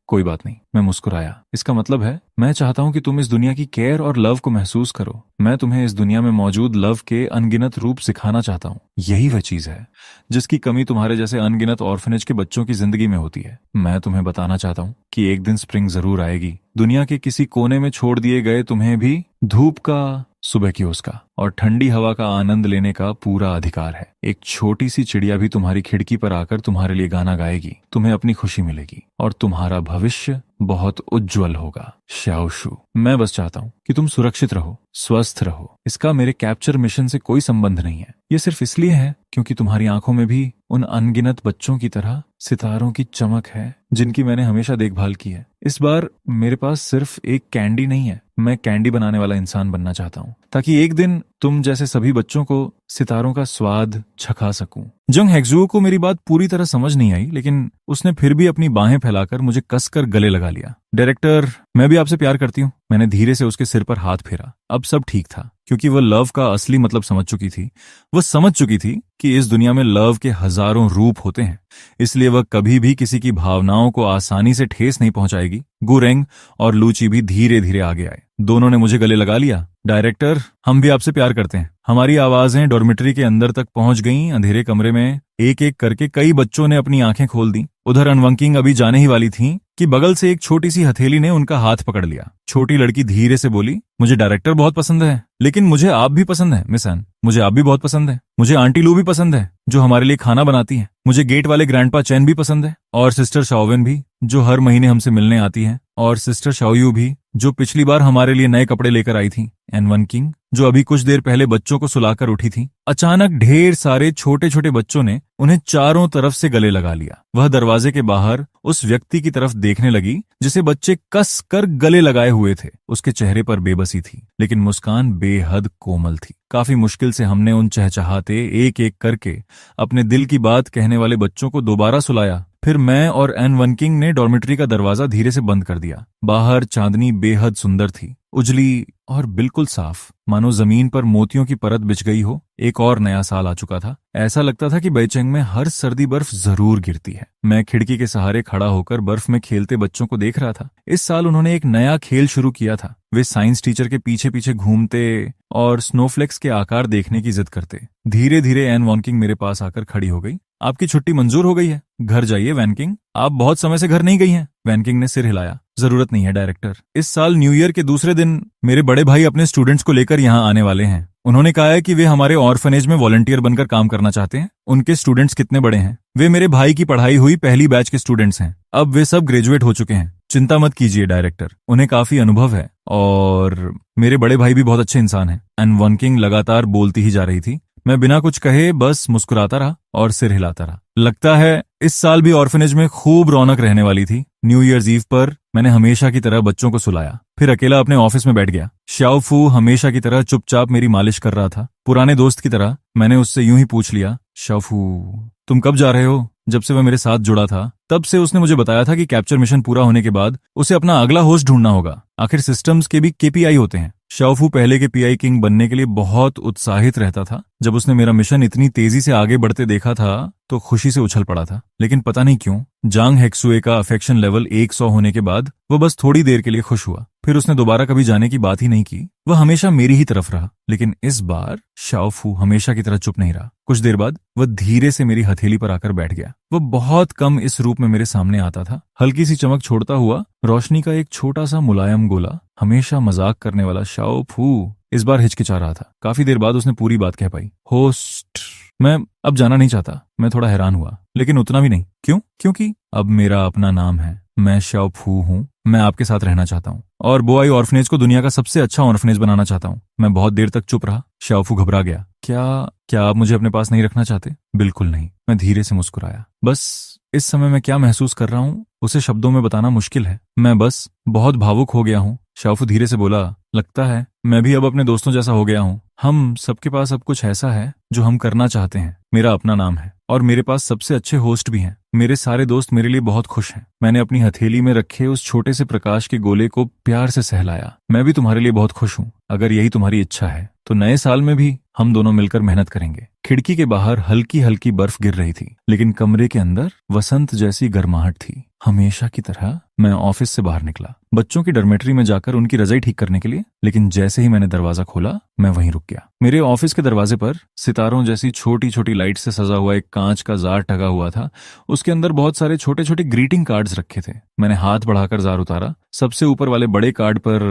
कोई बात नहीं, मैं मुस्कुराया। इसका मतलब है मैं चाहता हूं कि तुम इस दुनिया की केयर और लव को महसूस करो। मैं तुम्हें इस दुनिया में मौजूद लव के अनगिनत रूप सिखाना चाहता हूं। यही वह चीज है जिसकी कमी तुम्हारे जैसे अनगिनत ऑर्फनेज के बच्चों की जिंदगी में होती है। मैं तुम्हें बताना चाहता हूं कि एक दिन स्प्रिंग जरूर आएगी। दुनिया के किसी कोने में छोड़ दिए गए तुम्हें भी धूप का, सुबह की उसका और ठंडी हवा का आनंद लेने का पूरा अधिकार है। एक छोटी सी चिड़िया भी तुम्हारी खिड़की पर आकर तुम्हारे लिए गाना गाएगी। तुम्हें अपनी खुशी मिलेगी और तुम्हारा भविष्य बहुत उज्जवल होगा। श्याओशु, मैं बस चाहता हूँ कि तुम सुरक्षित रहो, स्वस्थ रहो। इसका मेरे कैप्चर मिशन से कोई संबंध नहीं है। ये सिर्फ इसलिए है क्योंकि तुम्हारी आंखों में भी उन अनगिनत बच्चों की तरह सितारों की चमक है जिनकी मैंने हमेशा देखभाल की है। इस बार मेरे पास सिर्फ एक कैंडी नहीं है, मैं कैंडी बनाने वाला इंसान बनना चाहता हूँ, ताकि एक दिन तुम जैसे सभी बच्चों को सितारों का स्वाद चखा सकूं। जंग हेक्सुओ को मेरी बात पूरी तरह समझ नहीं आई, लेकिन उसने फिर भी अपनी बाहें फैलाकर मुझे कसकर गले लगा लिया। डायरेक्टर, मैं भी आपसे प्यार करती हूँ। मैंने धीरे से उसके सिर पर हाथ फेरा। अब सब ठीक था, क्योंकि वह लव का असली मतलब समझ चुकी थी। वह समझ चुकी थी कि इस दुनिया में लव के हजारों रूप होते हैं, इसलिए वह कभी भी किसी की भावनाओं को आसानी से ठेस नहीं पहुंचाएगी। गुरेंग और लूची भी धीरे धीरे आगे आए। दोनों ने मुझे गले लगा लिया। डायरेक्टर, हम भी आपसे प्यार करते हैं। हमारी आवाजें डॉर्मेट्री के अंदर तक पहुंच गईं। अंधेरे कमरे में एक एक करके कई बच्चों ने अपनी आंखें खोल दी। उधर अनवंकिंग अभी जाने ही वाली थी कि बगल से एक छोटी सी हथेली ने उनका हाथ पकड़ लिया। छोटी लड़की धीरे से बोली, मुझे डायरेक्टर बहुत पसंद है, लेकिन मुझे आप भी पसंद है मिस एन। मुझे आप भी बहुत पसंद है। मुझे आंटी लू भी पसंद है, जो हमारे लिए खाना बनाती है। मुझे गेट वाले ग्रैंडपा चैन भी पसंद है, और सिस्टर शाओवेन भी, जो हर महीने हमसे मिलने आती है, और सिस्टर शाओयू भी, जो पिछली बार हमारे लिए नए कपड़े लेकर आई थी। एनवनकिंग, जो अभी कुछ देर पहले बच्चों को सुलाकर उठी थी। अचानक ढेर सारे छोटे छोटे बच्चों ने उन्हें चारों तरफ से गले लगा लिया। वह दरवाजे के बाहर उस व्यक्ति की तरफ देखने लगी जिसे बच्चे कस कर गले लगाए हुए थे। उसके चेहरे पर बेबसी थी, लेकिन मुस्कान बेहद कोमल थी। काफी मुश्किल से हमने उन चहचहाते एक एक करके अपने दिल की बात कहने वाले बच्चों को दोबारा सुलाया। फिर मैं और एन वनकिंग ने डॉर्मेट्री का दरवाजा धीरे से बंद कर दिया। बाहर चांदनी बेहद सुंदर थी। उजली और बिल्कुल साफ, मानो जमीन पर मोतियों की परत बिछ गई हो। एक और नया साल आ चुका था। ऐसा लगता था कि बेइजिंग में हर सर्दी बर्फ जरूर गिरती है। मैं खिड़की के सहारे खड़ा होकर बर्फ में खेलते बच्चों को देख रहा था। इस साल उन्होंने एक नया खेल शुरू किया था। वे साइंस टीचर के पीछे पीछे घूमते और स्नोफ्लेक्स के आकार देखने की जिद करते। धीरे धीरे एन वॉनकिंग मेरे पास आकर खड़ी हो गई। आपकी छुट्टी मंजूर हो गई है, घर जाइए वैनकिंग। आप बहुत समय से घर नहीं गई हैं। वैनकिंग ने सिर हिलाया। जरूरत नहीं है डायरेक्टर। इस साल न्यू ईयर के दूसरे दिन मेरे बड़े भाई अपने स्टूडेंट्स को लेकर यहाँ आने वाले हैं। उन्होंने कहा है कि वे हमारे ऑर्फनेज में वॉलंटियर बनकर काम करना चाहते हैं। उनके स्टूडेंट्स कितने बड़े हैं? वे मेरे भाई की पढ़ाई हुई पहली बैच के स्टूडेंट्स हैं। अब वे सब ग्रेजुएट हो चुके हैं। चिंता मत कीजिए डायरेक्टर, उन्हें काफी अनुभव है और मेरे बड़े भाई भी बहुत अच्छे इंसान हैं। एन वॉनकिंग लगातार बोलती ही जा रही थी। मैं बिना कुछ कहे बस मुस्कुराता रहा और सिर हिलाता रहा। लगता है इस साल भी ऑर्फनेज में खूब रौनक रहने वाली थी। न्यू ईयर्स ईव पर मैंने हमेशा की तरह बच्चों को सुलाया, फिर अकेला अपने ऑफिस में बैठ गया। शाओफू हमेशा की तरह चुपचाप मेरी मालिश कर रहा था। पुराने दोस्त की तरह मैंने उससे यूं ही पूछ लिया, शाओफू तुम कब जा रहे हो? जब से वह मेरे साथ जुड़ा था तब से उसने मुझे बताया था कि कैप्चर मिशन पूरा होने के बाद उसे अपना अगला होस्ट ढूंढना होगा। आखिर सिस्टम्स के भी केपीआई होते हैं। शाओफू पहले के पीआई किंग बनने के लिए बहुत उत्साहित रहता था। जब उसने मेरा मिशन इतनी तेजी से आगे बढ़ते देखा था तो खुशी से उछल पड़ा था। लेकिन पता नहीं क्यों जांग हेक्सुए का अफेक्शन लेवल 100 होने के बाद वह बस थोड़ी देर के लिए खुश हुआ। फिर उसने दोबारा कभी जाने की बात ही नहीं की। वह हमेशा मेरी ही तरफ रहा। लेकिन इस बार शाओफू हमेशा की तरह चुप नहीं रहा। कुछ देर बाद वह धीरे से मेरी हथेली पर आकर बैठ गया। वह बहुत कम इस रूप में मेरे सामने आता था। हल्की सी चमक छोड़ता हुआ रोशनी का एक छोटा सा मुलायम गोला। हमेशा मजाक करने वाला शाओफू इस बार हिचकिचा रहा था। काफी देर बाद उसने पूरी बात कह पाई, होस्ट मैं अब जाना नहीं चाहता। मैं थोड़ा हैरान हुआ, लेकिन उतना भी नहीं। क्यों? क्योंकि अब मेरा अपना नाम है। मैं शाओफू हूँ। मैं आपके साथ रहना चाहता हूँ और बोआई ऑर्फनेज को दुनिया का सबसे अच्छा ऑर्फनेज बनाना चाहता हूँ। मैं बहुत देर तक चुप रहा। शाओफू घबरा गया। क्या आप मुझे अपने पास नहीं रखना चाहते? बिल्कुल नहीं। मैं धीरे से मुस्कुराया। बस इस समय मैं क्या महसूस कर रहा हूँ उसे शब्दों में बताना मुश्किल है। मैं बस बहुत भावुक हो गया हूँ। शाओफू धीरे से बोला, लगता है मैं भी अब अपने दोस्तों जैसा हो गया हूँ। हम सबके पास अब कुछ ऐसा है जो हम करना चाहते हैं। मेरा अपना नाम है और मेरे पास सबसे अच्छे होस्ट भी हैं। मेरे सारे दोस्त मेरे लिए बहुत खुश हैं। मैंने अपनी हथेली में रखे उस छोटे से प्रकाश के गोले को प्यार से सहलाया। मैं भी तुम्हारे लिए बहुत खुश हूँ। अगर यही तुम्हारी इच्छा है तो नए साल में भी हम दोनों मिलकर मेहनत करेंगे। खिड़की के बाहर हल्की हल्की बर्फ गिर रही थी, लेकिन कमरे के अंदर वसंत जैसी गर्माहट थी। हमेशा की तरह मैं ऑफिस से बाहर निकला, बच्चों की डॉर्मेट्री में जाकर उनकी रजाई ठीक करने के लिए। लेकिन जैसे ही मैंने दरवाजा खोला मैं वहीं रुक गया। मेरे ऑफिस के दरवाजे पर सितारों जैसी छोटी छोटी लाइट से सजा हुआ एक कांच का जार टंगा हुआ था। उसके अंदर बहुत सारे छोटे छोटे ग्रीटिंग कार्ड्स रखे थे। मैंने हाथ बढ़ाकर जार उतारा। सबसे ऊपर वाले बड़े कार्ड पर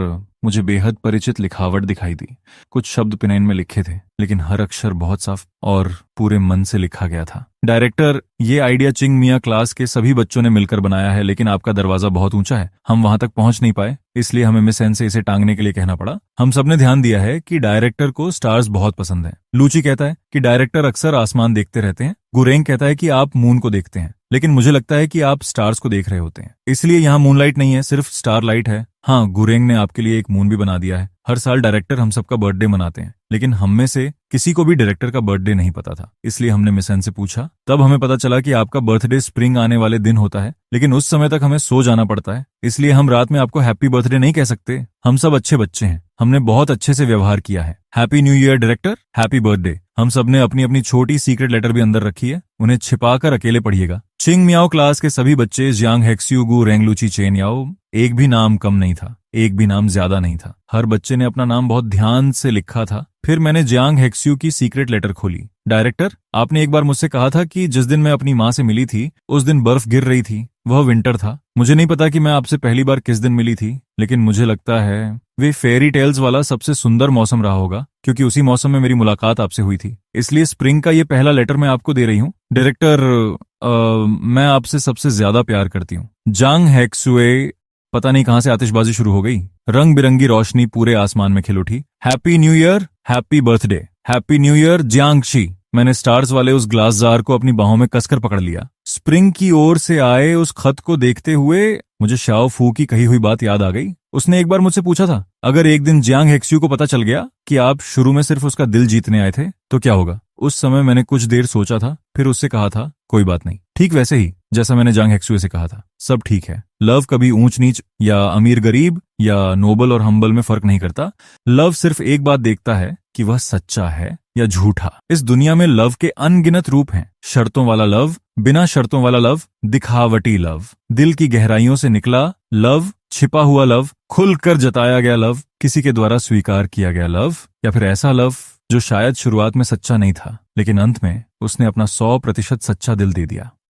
मुझे बेहद परिचित लिखावट दिखाई दी। कुछ शब्द पिनाइन में लिखे थे, लेकिन हर अक्षर बहुत साफ और पूरे मन से लिखा गया था। डायरेक्टर, ये आइडिया चिंग मिया क्लास के सभी बच्चों ने मिलकर बनाया है, लेकिन आपका दरवाजा बहुत ऊंचा है। हम वहां तक पहुंच नहीं पाए, इसलिए हमें मिस एन से इसे टांगने के लिए कहना पड़ा। हम सबने ध्यान दिया है कि डायरेक्टर को स्टार्स बहुत पसंद हैं। लूची कहता है कि डायरेक्टर अक्सर आसमान देखते रहते हैं। गुरेंग कहता है कि आप मून को देखते हैं, लेकिन मुझे लगता है कि आप स्टार्स को देख रहे होते हैं। इसलिए यहाँ मूनलाइट नहीं है, सिर्फ स्टार लाइट है। हाँ, गुरेंग ने आपके लिए एक मून भी बना दिया है। हर साल डायरेक्टर हम सबका बर्थडे मनाते हैं, लेकिन हम में से किसी को भी डायरेक्टर का बर्थडे नहीं पता था। इसलिए हमने मिस एन से पूछा। तब हमें पता चला कि आपका बर्थडे स्प्रिंग आने वाले दिन होता है, लेकिन उस समय तक हमें सो जाना पड़ता है। इसलिए हम रात में आपको हैप्पी बर्थडे नहीं कह सकते। हम सब अच्छे बच्चे हैं। हमने बहुत अच्छे से व्यवहार किया है। Happy new year director, happy birthday. हम सब ने अपनी अपनी छोटी सीक्रेट लेटर भी अंदर रखी है। उन्हें छिपाकर अकेले पढ़िएगा। चिंग मियाओ क्लास के सभी बच्चे जियांग हेक्सियू गु रेंगलूची चेन याओ। एक भी नाम कम नहीं था, एक भी नाम ज्यादा नहीं था। हर बच्चे ने अपना नाम बहुत ध्यान से लिखा था। फिर मैंने जियांग हेक्सियू की सीक्रेट लेटर खोली। डायरेक्टर, आपने एक बार मुझसे कहा था कि जिस दिन मैं अपनी माँ से मिली थी उस दिन बर्फ गिर रही थी। वह विंटर था। मुझे नहीं पता कि मैं आपसे पहली बार किस दिन मिली थी, लेकिन मुझे लगता है वे फेरी टेल्स वाला सबसे सुंदर मौसम रहा होगा, क्योंकि उसी मौसम में मेरी मुलाकात आपसे हुई थी। इसलिए स्प्रिंग का ये पहला लेटर मैं आपको दे रही हूँ। डायरेक्टर, मैं आपसे सबसे ज्यादा प्यार करती हूँ। जांग हेक्सुए। पता नहीं कहां से आतिशबाजी शुरू हो गई। रंग बिरंगी रोशनी पूरे आसमान में खिल उठी। Happy new year, happy birthday, happy new year Jiangshi. मैंने स्टार्स वाले उस ग्लास जार को अपनी बाहों में कसकर पकड़ लिया। स्प्रिंग की ओर से आए उस खत को देखते हुए मुझे शाओ फू की कही हुई बात याद आ गई। उसने एक बार मुझसे पूछा था, अगर एक दिन जियांग हेक्सियू को पता चल गया कि आप शुरू में सिर्फ उसका दिल जीतने आए थे तो क्या होगा? उस समय मैंने कुछ देर सोचा था, फिर उससे कहा था, कोई बात नहीं। ठीक वैसे ही जैसा मैंने जांग हेक्सुए से कहा था। सब ठीक है। लव कभी ऊंच नीच या अमीर गरीब या नोबल और हम्बल में फर्क नहीं करता। लव सिर्फ एक बात देखता है कि वह सच्चा है या झूठा। इस दुनिया में लव के अनगिनत रूप हैं। शर्तों वाला लव, बिना शर्तों वाला लव, दिखावटी लव, दिल की गहराइयों से निकला लव, छिपा हुआ लव, खुलकर जताया गया लव, किसी के द्वारा स्वीकार किया गया लव, या फिर ऐसा लव जो शायद शुरुआत में सच्चा नहीं था लेकिन अंत में उसने अपना 100% सच्चा दिल दे दिया।